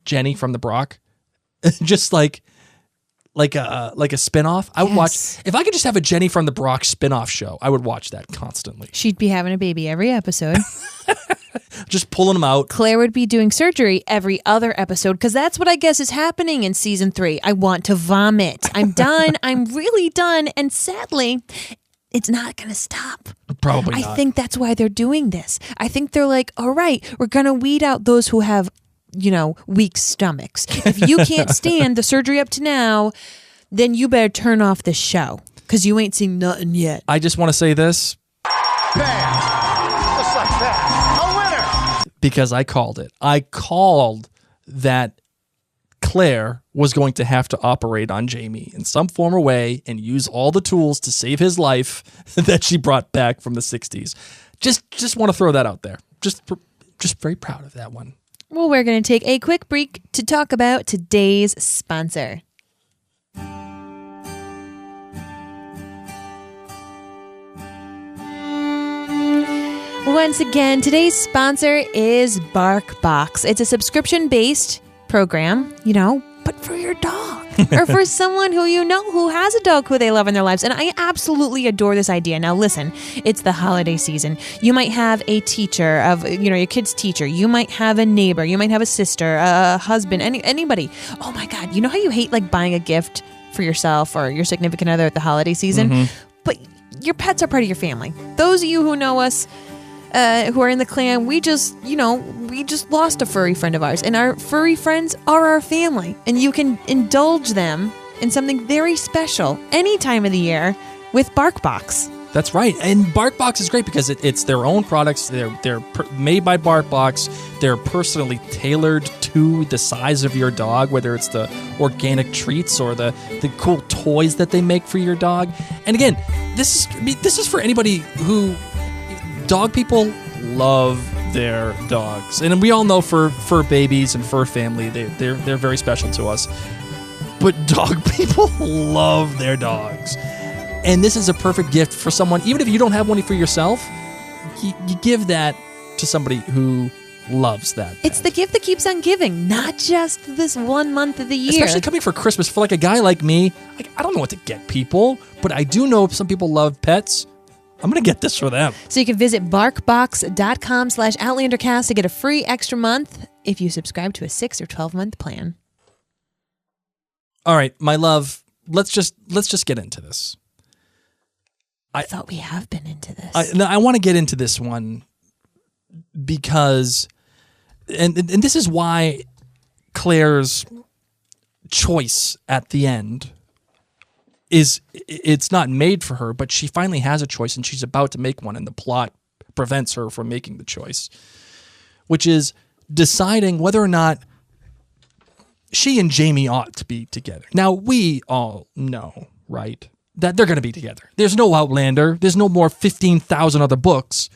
Jenny from the Brock, just like a spinoff. I would watch, if I could just have a Jenny from the Brock spinoff show, I would watch that constantly. She'd be having a baby every episode. Just pulling them out. Claire would be doing surgery every other episode because that's what I guess is happening in season 3. I want to vomit. I'm done. I'm really done. And sadly, it's not going to stop. Probably not. I think that's why they're doing this. I think they're like, all right, we're going to weed out those who have, weak stomachs. If you can't stand the surgery up to now, then you better turn off the show because you ain't seen nothing yet. I just want to say this. Bam! Just like that. A winner! Because I called it. I called that Claire was going to have to operate on Jamie in some form or way and use all the tools to save his life that she brought back from the 60s. Just want to throw that out there. Just very proud of that one. Well, we're going to take a quick break to talk about today's sponsor. Once again, today's sponsor is BarkBox. It's a subscription-based program, but for your dog or for someone who who has a dog who they love in their lives. And I absolutely adore this idea. Now, listen, it's the holiday season. You might have a teacher of, your kid's teacher. You might have a neighbor. You might have a sister, a husband, anybody. Oh my God. You know how you hate buying a gift for yourself or your significant other at the holiday season? Mm-hmm. But your pets are part of your family. Those of you who know us, who are in the clan, we just lost a furry friend of ours, and our furry friends are our family, and you can indulge them in something very special any time of the year with BarkBox. That's right, and BarkBox is great because it's their own products. They're made by BarkBox. They're personally tailored to the size of your dog, whether it's the organic treats or the cool toys that they make for your dog. And again, this is for anybody who. Dog people love their dogs, and we all know for babies and fur family, they're very special to us. But dog people love their dogs, and this is a perfect gift for someone. Even if you don't have one for yourself, you give that to somebody who loves that pet. It's the gift that keeps on giving, not just this 1 month of the year. Especially coming for Christmas for a guy like me. I don't know what to get people, but I do know some people love pets. I'm going to get this for them. So you can visit barkbox.com/OutlanderCast to get a free extra month if you subscribe to a 6 or 12-month plan. All right, my love, let's just get into this. I thought we have been into this. I want to get into this one because, and this is why Claire's choice at the end it's not made for her, but she finally has a choice and she's about to make one, and the plot prevents her from making the choice, which is deciding whether or not she and Jamie ought to be together. Now, we all know, right, that they're going to be together. There's no Outlander. There's no more 15,000 other books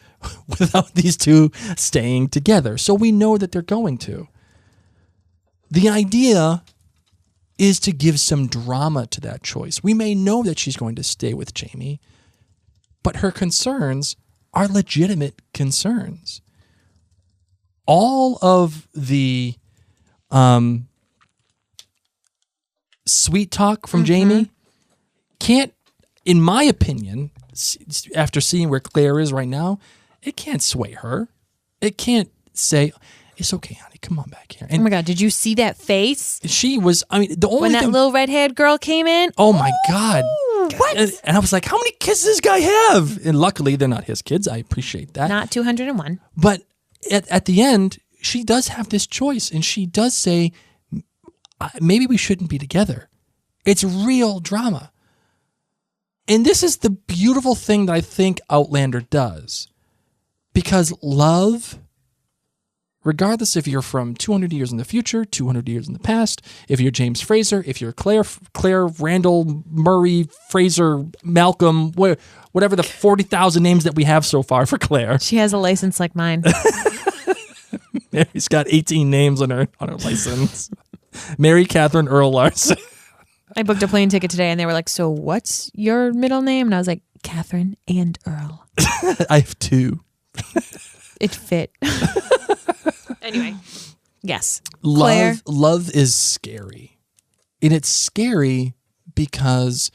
without these two staying together. So we know that they're going to. The idea is to give some drama to that choice. We may know that she's going to stay with Jamie, but her concerns are legitimate concerns. All of the sweet talk from Jamie can't, in my opinion, after seeing where Claire is right now, it can't sway her. It can't say, it's okay, honey, come on back here. And oh my God, did you see that face? she was, the only When that thing, little red-haired girl came in? oh my God. What? And I was like, how many kids does this guy have? And luckily, they're not his kids. I appreciate that. Not 201. But at the end, she does have this choice, and she does say, maybe we shouldn't be together. It's real drama. And this is the beautiful thing that I think Outlander does. Because love, regardless if you're from 200 years in the future, 200 years in the past, if you're James Fraser, if you're Claire, Randall, Murray, Fraser, Malcolm, whatever the 40,000 names that we have so far for Claire. She has a license like mine. Mary's got 18 names on her license. Mary Catherine Earl Larson. I booked a plane ticket today and they were like, so what's your middle name? And I was like, Catherine and Earl. I have 2. It fit. Anyway, yes. Claire. Love is scary. And it's scary because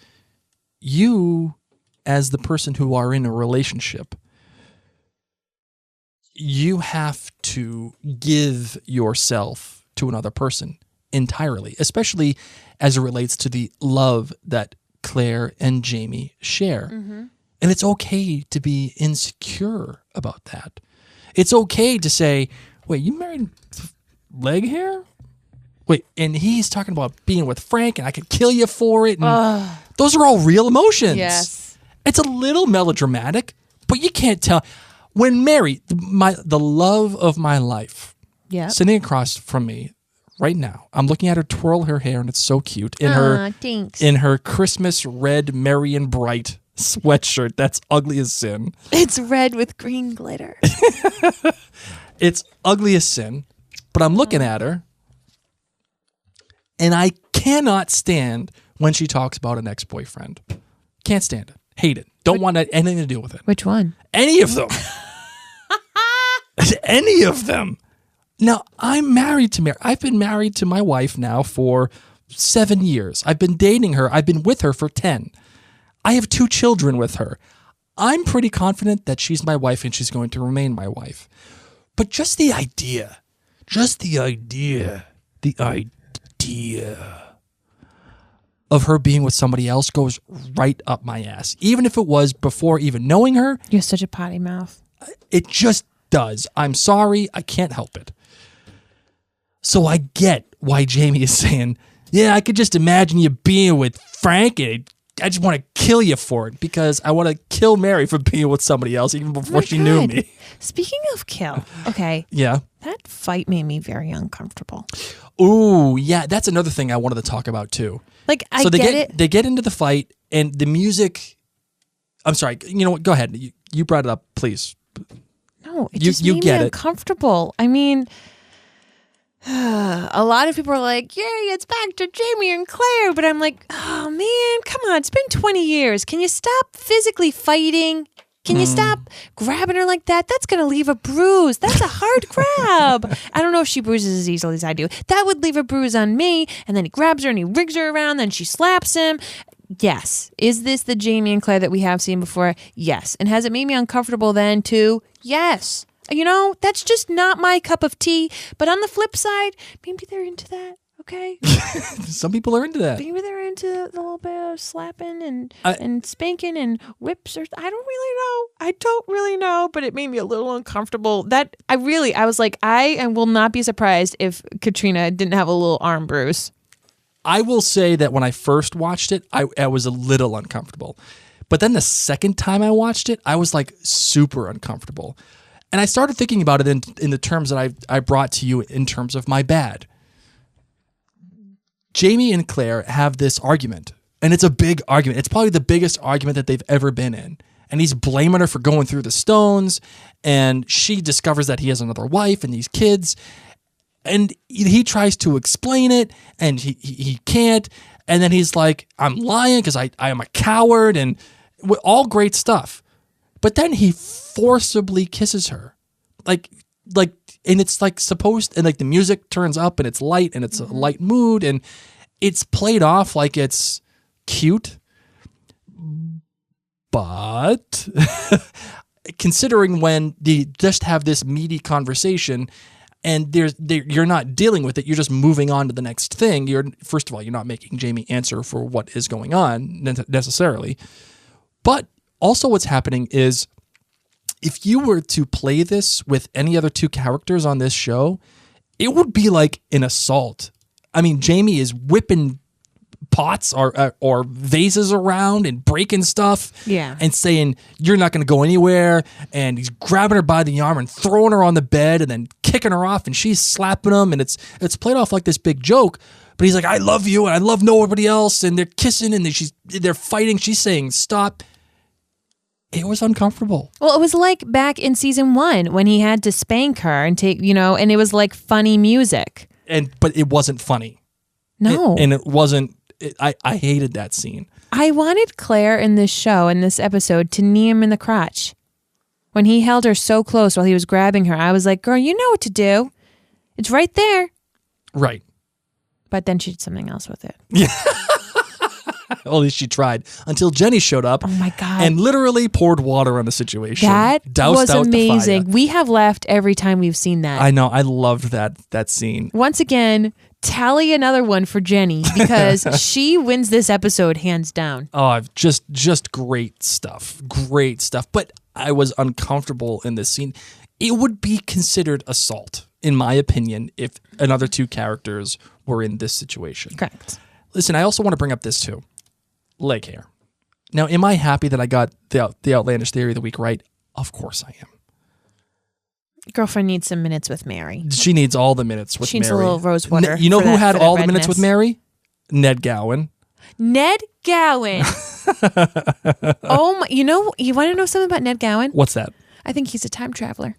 you, as the person who are in a relationship, you have to give yourself to another person entirely, especially as it relates to the love that Claire and Jamie share. And it's okay to be insecure about that. It's okay to say, wait, you married Leghair? Wait, and he's talking about being with Frank and I could kill you for it. And those are all real emotions. Yes. It's a little melodramatic, but you can't tell. When Mary, the love of my life, sitting across from me right now, I'm looking at her twirl her hair and it's so cute. Thanks. In her Christmas red, merry and bright sweatshirt that's ugly as sin. It's red with green glitter. It's ugly as sin, but I'm looking at her and I cannot stand when she talks about an ex-boyfriend. Can't stand it. Hate it. Don't want anything to do with it. Which one? Any of them. Any of them. Now, I'm married to Mary. I've been married to my wife now for 7 years. I've been dating her. I've been with her for 10. I have 2 children with her. I'm pretty confident that she's my wife and she's going to remain my wife. But just the idea of her being with somebody else goes right up my ass. Even if it was before even knowing her. You're such a potty mouth. It just does. I'm sorry. I can't help it. So I get why Jamie is saying, yeah, I could just imagine you being with Frank and I just want to kill you for it because I want to kill Mary for being with somebody else even before she knew me. Speaking of kill, okay. Yeah. That fight made me very uncomfortable. Ooh, yeah. That's another thing I wanted to talk about too. Like, So they get it. They get into the fight and the music. I'm sorry. You know what? Go ahead. You brought it up, please. No, it just made me uncomfortable. I mean, a lot of people are like, yay, it's back to Jamie and Claire. But I'm like, oh, man, come on. It's been 20 years. Can you stop physically fighting? Can you stop grabbing her like that? That's going to leave a bruise. That's a hard grab. I don't know if she bruises as easily as I do. That would leave a bruise on me. And then he grabs her and he rigs her around. Then she slaps him. Yes. Is this the Jamie and Claire that we have seen before? Yes. And has it made me uncomfortable then too? Yes. You know, that's just not my cup of tea. But on the flip side, maybe they're into that. Okay. Some people are into that. Maybe they're into a little bit of slapping and spanking and whips. Or I don't really know. But it made me a little uncomfortable. I was like, I will not be surprised if Katrina didn't have a little arm bruise. I will say that when I first watched it, I was a little uncomfortable. But then the second time I watched it, I was like super uncomfortable. And I started thinking about it in the terms that I brought to you in terms of my bad. Jamie and Claire have this argument, and it's a big argument. It's probably the biggest argument that they've ever been in. And he's blaming her for going through the stones, and she discovers that he has another wife and these kids. And he tries to explain it, and he can't. And then he's like, I'm lying because I am a coward, and all great stuff. But then he forcibly kisses her. Like, and it's like supposed, and like the music turns up and it's light and it's a light mood and it's played off like it's cute. But considering when they just have this meaty conversation and you're not dealing with it, you're just moving on to the next thing. First of all, you're not making Jamie answer for what is going on necessarily. But also what's happening is if you were to play this with any other 2 characters on this show, it would be like an assault. I mean, Jamie is whipping pots or vases around and breaking stuff and saying, you're not going to go anywhere. And he's grabbing her by the arm and throwing her on the bed and then kicking her off and she's slapping him. And it's played off like this big joke. But he's like, I love you and I love nobody else. And they're kissing and they're fighting. She's saying, stop. It was uncomfortable. Well, it was like back in season 1 when he had to spank her and take, and it was like funny music. But it wasn't funny. No. And it wasn't I hated that scene. I wanted Claire in this show, in this episode, to knee him in the crotch. When he held her so close while he was grabbing her, I was like, girl, you know what to do. It's right there. Right. But then she did something else with it. Yeah. At least she tried until Jenny showed up. Oh my God. And literally poured water on the situation. That Doused was out amazing. The fire. We have laughed every time we've seen that. I know. I loved that scene. Once again, tally another one for Jenny because she wins this episode hands down. Oh, just great stuff. Great stuff. But I was uncomfortable in this scene. It would be considered assault, in my opinion, if another two characters were in this situation. Correct. Listen, I also want to bring up this too. Leghair. Now, am I happy that I got the outlandish theory of the week right? Of course I am. Girlfriend needs some minutes with Mary. She needs all the minutes with She needs Mary. a little rose water. You know for who that- had for that all the minutes with redness. Mary? Ned Gowan. Ned Gowan. Oh my! You want to know something about Ned Gowan? What's that? I think he's a time traveler.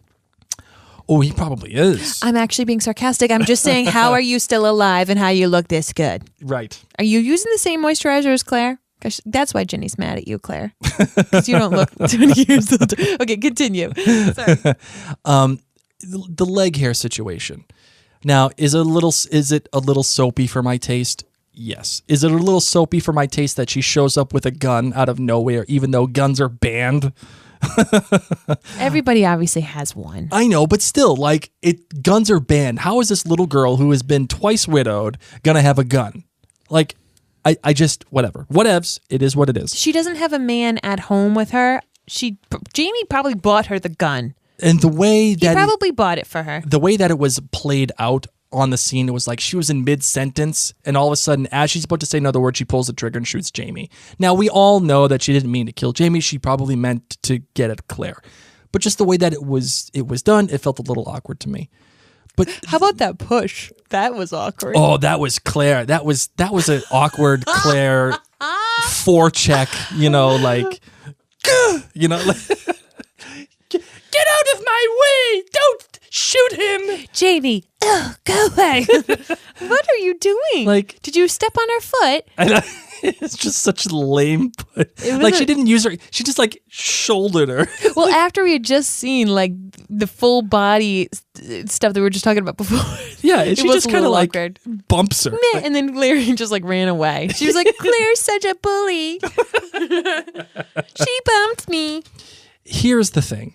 Oh, he probably is. I'm actually being sarcastic. I'm just saying, how are you still alive and how you look this good? Right. Are you using the same moisturizer as Claire? Because that's why Jenny's mad at you, Claire. Because you don't look 20 years old. Okay, continue. Sorry. The Leghair situation. Now, is it a little soapy for my taste? Yes. Is it a little soapy for my taste that she shows up with a gun out of nowhere, even though guns are banned? Everybody obviously has one. I know, but still, guns are banned. How is this little girl who has been twice widowed gonna have a gun? I just, whatever. Whatevs. It is what it is. She doesn't have a man at home with her. Jamie probably bought her the gun. And the way He that probably bought it for her. the way that it was played out on the scene, it was like she was in mid-sentence, and all of a sudden, as she's about to say another word, she pulls the trigger and shoots Jamie. Now, we all know that she didn't mean to kill Jamie. She probably meant to get at Claire. But just the way that it was done, it felt a little awkward to me. But How about that push? That was awkward. oh, that was Claire. That was an awkward Claire forecheck, get out of my way! Don't shoot him! Jamie, go away. What are you doing? Did you step on her foot? I know. It's just such a lame put. She didn't use her. She just shouldered her. Well, after we had just seen the full body stuff that we were just talking about before. Yeah, it she was just a kind of little awkward. bumps her. Meh, and then Claire just ran away. She was like, Claire's such a bully. She bumped me. Here's the thing.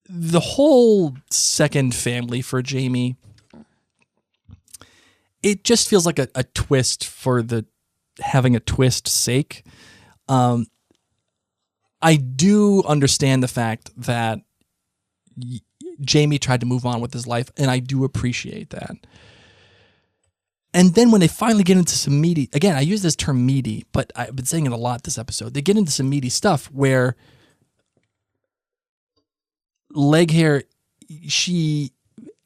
The whole second family for Jamie, it just feels like a twist for the having a twist sake. I do understand the fact that Jamie tried to move on with his life, and I do appreciate that. And then when they finally get into some meaty, again, I use this term meaty, but I've been saying it a lot this episode. They get into some meaty stuff where Leghair, she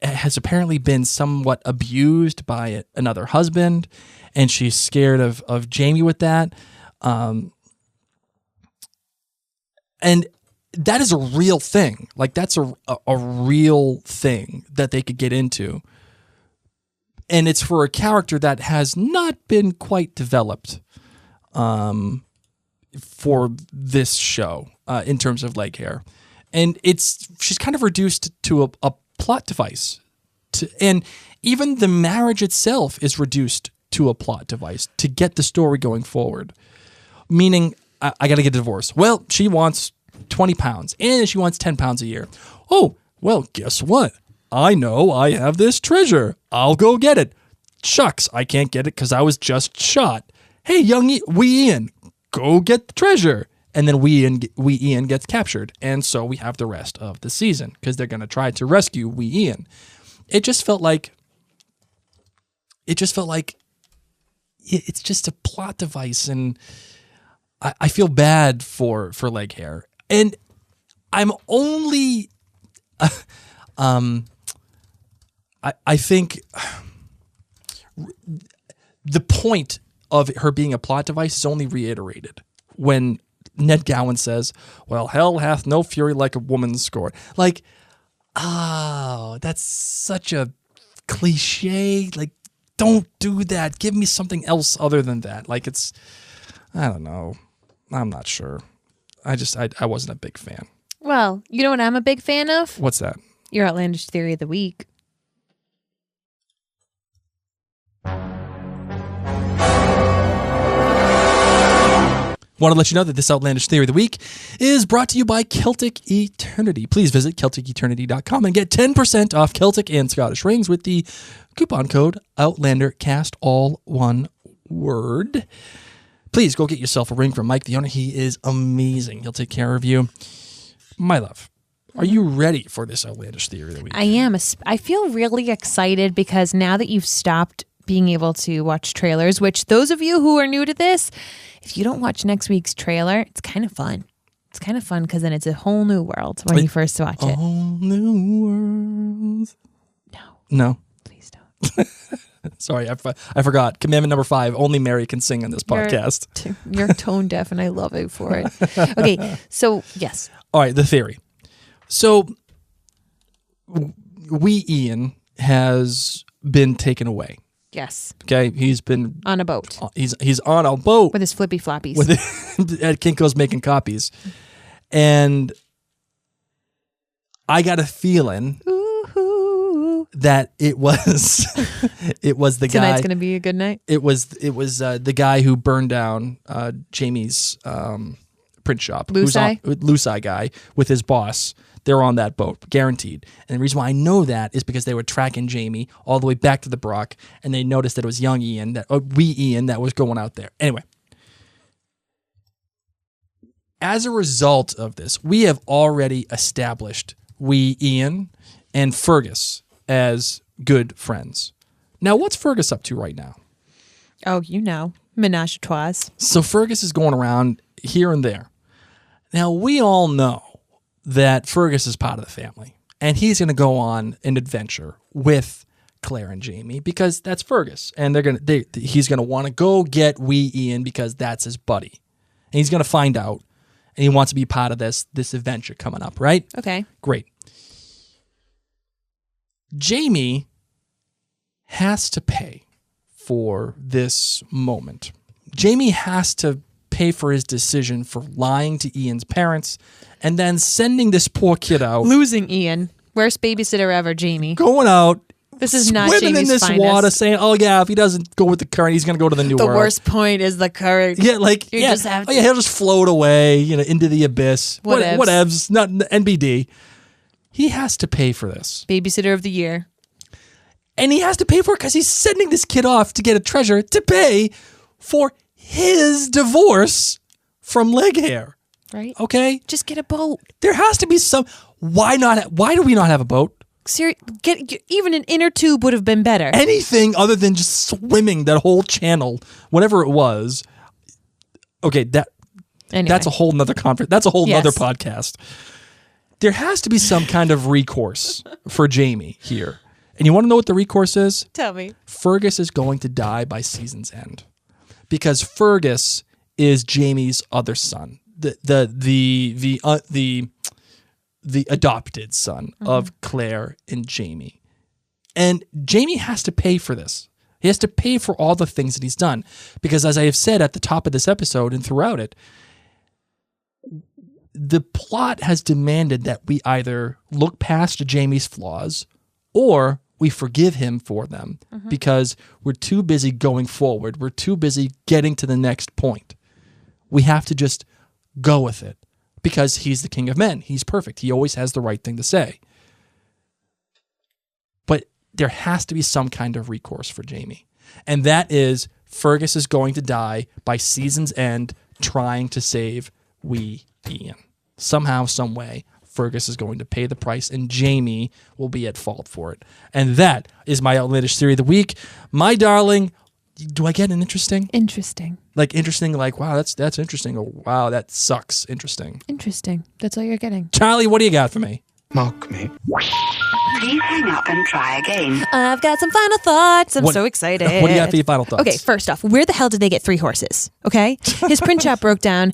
has apparently been somewhat abused by another husband, and she's scared of Jamie with that. And that is a real thing. That's a real thing that they could get into. And it's for a character that has not been quite developed for this show in terms of Leghair. And she's kind of reduced to a plot device. And even the marriage itself is reduced to a plot device to get the story going forward. Meaning, I got to get a divorce. Well, she wants 20 pounds and she wants 10 pounds a year. Oh, well, guess what? I know I have this treasure. I'll go get it. Shucks, I can't get it because I was just shot. Hey, wee Ian, go get the treasure. And then wee Ian gets captured. And so we have the rest of the season because they're going to try to rescue wee Ian. It just felt like it's just a plot device, and I feel bad for Leghair. And I'm only I think the point of her being a plot device is only reiterated when Ned Gowan says, well, hell hath no fury like a woman's scorn. That's such a cliche. don't do that. Give me something else other than that. Like I don't know. I'm not sure. I wasn't a big fan. Well, you know what I'm a big fan of? What's that? Your outlandish theory of the week. Want to let you know that this Outlandish Theory of the Week is brought to you by Celtic Eternity. Please visit CelticEternity.com and get 10% off Celtic and Scottish rings with the coupon code OutlanderCast, all one word. Please go get yourself a ring from Mike, the owner. He is amazing. He'll take care of you. My love, are you ready for this Outlandish Theory of the Week? I am. I feel really excited because now that you've stopped being able to watch trailers, which those of you who are new to this, if you don't watch next week's trailer, it's kind of fun. It's kind of fun because then it's a whole new world when you first watch it. A whole new world. No. Please don't. Sorry, I forgot. Commandment number 5, only Mary can sing on this podcast. You're tone deaf and I love it for it. Okay, so yes. All right, the theory. So, wee Ian has been taken away. Yes. Okay, he's been on a boat. He's on a boat with his flippy floppies. At Kinko's making copies, and I got a feeling that it was the guy. Tonight's gonna be a good night. It was the guy who burned down Jamie's print shop. Loose Eye guy with his boss. They're on that boat, guaranteed. And the reason why I know that is because they were tracking Jamie all the way back to the Brock, and they noticed that it was young Ian, wee Ian, that was going out there. Anyway, as a result of this, we have already established wee Ian and Fergus as good friends. Now, what's Fergus up to right now? Oh, you know, menage a trois. So Fergus is going around here and there. Now, we all know that Fergus is part of the family, and he's going to go on an adventure with Claire and Jamie because that's Fergus, and he's going to want to go get wee Ian because that's his buddy, and he's going to find out, and he wants to be part of this adventure coming up, right? Okay, great. Jamie has to pay for this moment. Jamie has to pay for his decision for lying to Ian's parents and then sending this poor kid out. Losing Ian. Worst babysitter ever, Jamie. Going out. This is not swimming Jamie's in this finest. water saying, oh yeah, if he doesn't go with the current, he's going to go to the new world. The worst point is the current. Yeah, like, you just have to. He'll just float away, into the abyss. Whatevs. Whatevs. Not NBD. He has to pay for this. Babysitter of the year. And he has to pay for it because he's sending this kid off to get a treasure to pay for his divorce from Leghair. Right. Okay? Just get a boat. There has to be some... Why do we not have a boat? Even an inner tube would have been better. Anything other than just swimming that whole channel, whatever it was. Okay, that's a whole nother conference. That's a whole nother podcast. There has to be some kind of recourse for Jamie here. And you want to know what the recourse is? Tell me. Fergus is going to die by season's end. Because Fergus is Jamie's other son. The adopted son of Claire and Jamie. And Jamie has to pay for this. He has to pay for all the things that he's done. Because as I have said at the top of this episode and throughout it, the plot has demanded that we either look past Jamie's flaws or we forgive him for them because we're too busy going forward. We're too busy getting to the next point. We have to just go with it because he's the king of men. He's perfect. He always has the right thing to say. But there has to be some kind of recourse for Jamie. And that is Fergus is going to die by season's end trying to save wee Ian. Somehow, some way, Fergus is going to pay the price and Jamie will be at fault for it. And that is my outlandish theory of the week. My darling, do I get an interesting? Interesting. Like interesting, like, wow, that's interesting. Oh, wow, that sucks. Interesting. Interesting. That's all you're getting. Charlie, what do you got for me? Mock me. Please hang up and try again. I've got some final thoughts. I'm so excited. What do you got for your final thoughts? Okay, first off, where the hell did they get 3 horses? Okay? His print shop broke down.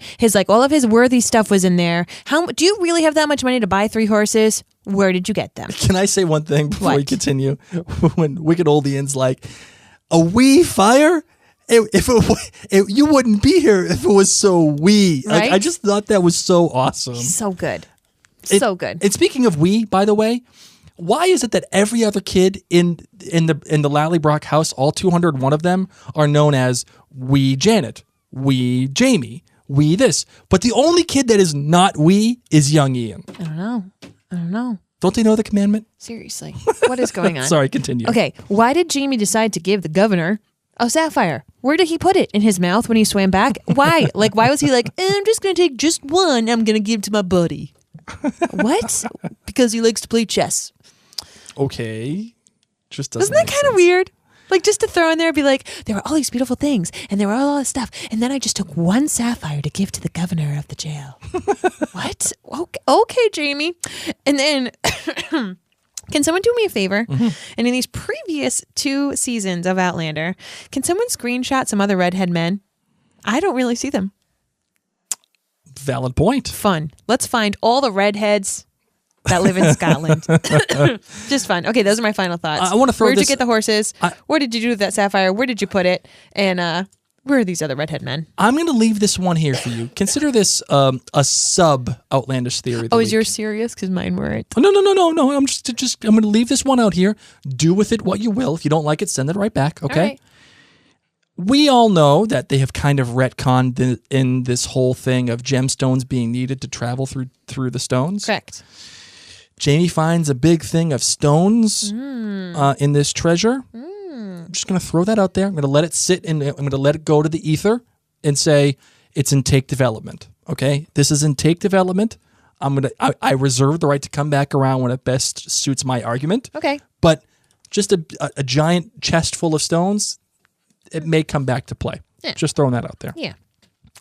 All of his worthy stuff was in there. Do you really have that much money to buy 3 horses? Where did you get them? Can I say one thing before we continue? When Wicked Old Ian's like, a wee fire. You wouldn't be here if it was so wee. Right? I just thought that was so awesome. So good. So good. And speaking of wee, by the way, why is it that every other kid in the Lallybrock house, all 201 of them, are known as wee Janet, wee Jamie, wee this, but the only kid that is not wee is young Ian? I don't know. Don't they know the commandment? Seriously. What is going on? Sorry, continue. Okay, why did Jamie decide to give the governor a sapphire? Where did he put it? In his mouth when he swam back? Why? Why was he like, I'm just going to take just one, I'm going to give to my buddy? What? Because he likes to play chess. Okay. Just doesn't Isn't that make kind of sense. weird? Just to throw in there and be like, there were all these beautiful things and there were all this stuff. And then I just took one sapphire to give to the governor of the jail. What? Okay, Jamie. And then, can someone do me a favor? Mm-hmm. And in these previous 2 seasons of Outlander, can someone screenshot some other redhead men? I don't really see them. Valid point. Fun. Let's find all the redheads that live in Scotland. Just fun. Okay, those are my final thoughts. I want to throw Where'd this. you get the horses? What did you do with that sapphire? Where did you put it? And where are these other redhead men? I'm going to leave this one here for you. Consider this a sub outlandish theory. Oh, is yours serious? Because mine weren't. No. I'm I'm going to leave this one out here. Do with it what you will. If you don't like it, send it right back. Okay. All right. We all know that they have kind of retconned in this whole thing of gemstones being needed to travel through the stones. Correct. Jamie finds a big thing of stones in this treasure. I'm just going to throw that out there. I'm going to let it sit and I'm going to let it go to the ether and say it's in take development. Okay, this is in take development. I reserve the right to come back around when it best suits my argument. Okay. But just a giant chest full of stones, it may come back to play. Yeah. Just throwing that out there. Yeah.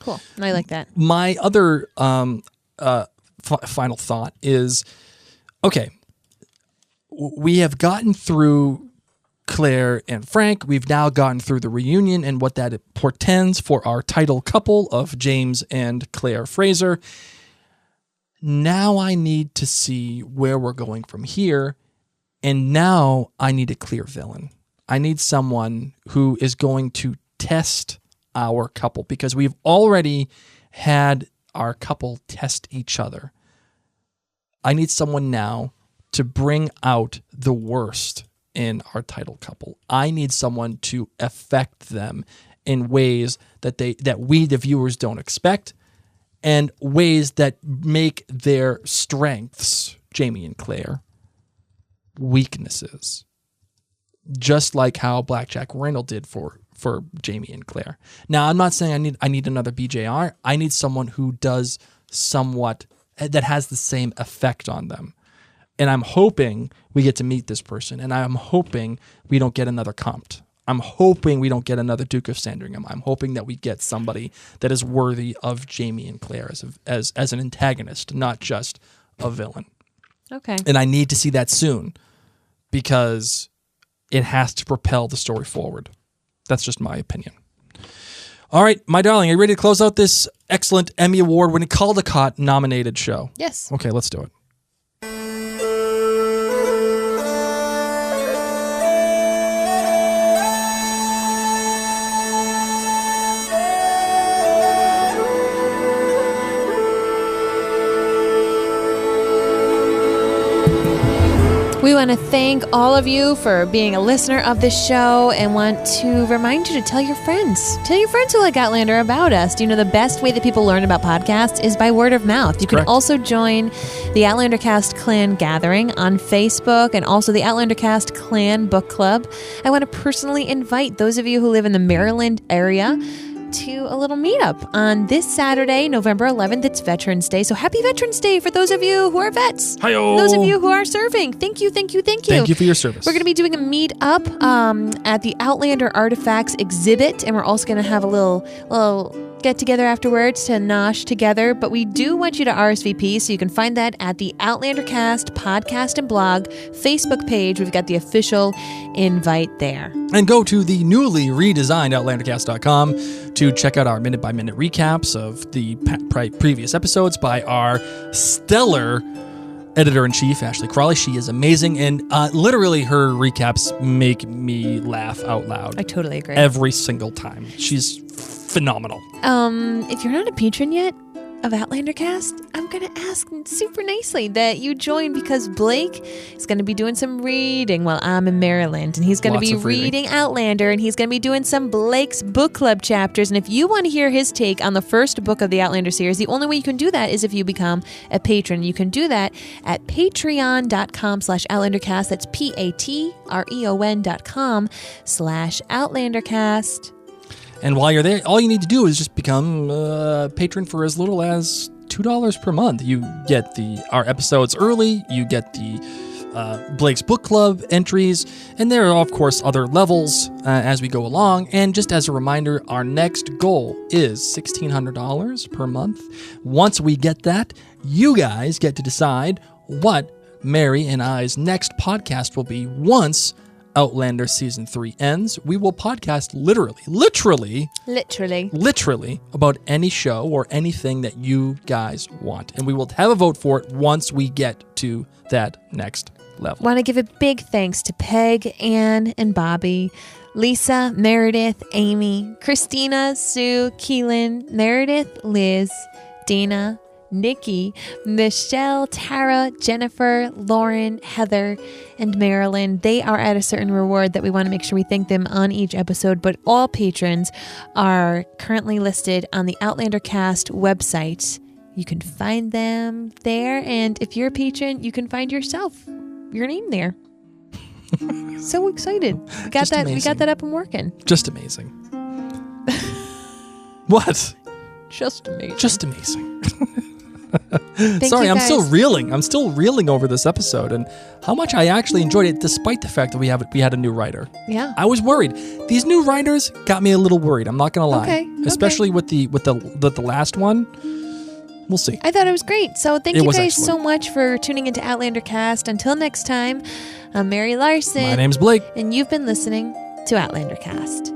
Cool. I like that. My other final thought is, okay, we have gotten through Claire and Frank. We've now gotten through the reunion and what that portends for our title couple of James and Claire Fraser. Now I need to see where we're going from here. And now I need a clear villain. I need someone who is going to test our couple because we've already had our couple test each other. I need someone now to bring out the worst in our title couple. I need someone to affect them in ways that we, the viewers, don't expect, and ways that make their strengths, Jamie and Claire, weaknesses. Just like how Blackjack Randall did for Jamie and Claire. Now, I'm not saying I need another BJR. I need someone who does somewhat that has the same effect on them. And I'm hoping we get to meet this person. And I'm hoping we don't get another Comte. I'm hoping we don't get another Duke of Sandringham. I'm hoping that we get somebody that is worthy of Jamie and Claire as an antagonist, not just a villain. Okay. And I need to see that soon because it has to propel the story forward. That's just my opinion. All right, my darling, are you ready to close out this excellent Emmy Award-winning Caldecott nominated show? Yes. Okay, let's do it. We want to thank all of you for being a listener of this show and want to remind you to tell your friends. Tell your friends who like Outlander about us. Do you know the best way that people learn about podcasts is by word of mouth? You can also join the Outlander Cast Clan Gathering on Facebook and also the Outlander Cast Clan Book Club. I want to personally invite those of you who live in the Maryland area to a little meetup on this Saturday, November 11th. It's Veterans Day. So happy Veterans Day for those of you who are vets. Hi-yo. Those of you who are serving. Thank you. Thank you for your service. We're going to be doing a meetup at the Outlander Artifacts exhibit, and we're also going to have a little get together afterwards to nosh together. But we do want you to RSVP, so you can find that at the Outlander Cast podcast and blog Facebook page. We've got the official invite there. And go to the newly redesigned OutlanderCast.com to check out our minute-by-minute recaps of the previous episodes by our stellar editor-in-chief, Ashley Crawley. She is amazing, and literally her recaps make me laugh out loud. I totally agree. Every single time. She's phenomenal. If you're not a patron yet of Outlander Cast, I'm going to ask super nicely that you join, because Blake is going to be doing some reading while I'm in Maryland, and he's going to be reading Outlander, and he's going to be doing some Blake's book club chapters. And if you want to hear his take on the first book of the Outlander series, the only way you can do that is if you become a patron. You can do that at patreon.com/OutlanderCast. That's patreon.com/OutlanderCast. And while you're there, all you need to do is just become a patron for as little as $2 per month. You get our episodes early, you get the Blake's Book Club entries, and there are, of course, other levels as we go along. And just as a reminder, our next goal is $1,600 per month. Once we get that, you guys get to decide what Mary and I's next podcast will be once Outlander Season 3 ends. We will podcast literally about any show or anything that you guys want. And we will have a vote for it once we get to that next level. Want to give a big thanks to Peg, Anne, and Bobby, Lisa, Meredith, Amy, Christina, Sue, Keelan, Meredith, Liz, Dana, Nikki, Michelle, Tara, Jennifer, Lauren, Heather, and Marilyn. They are at a certain reward that we want to make sure we thank them on each episode, but all patrons are currently listed on the Outlander Cast website. You can find them there, and if you're a patron, you can find your name there. So excited. We got that up and working. Just amazing. What? Just amazing. Just amazing. Sorry, I'm still reeling. I'm still reeling over this episode and how much I actually enjoyed it, despite the fact that we had a new writer. Yeah, I was worried. These new writers got me a little worried. I'm not gonna lie. Especially with the last one. We'll see. I thought it was great. So thank you guys so much for tuning into Outlander Cast. Until next time, I'm Mary Larson. My name's Blake, and you've been listening to Outlander Cast.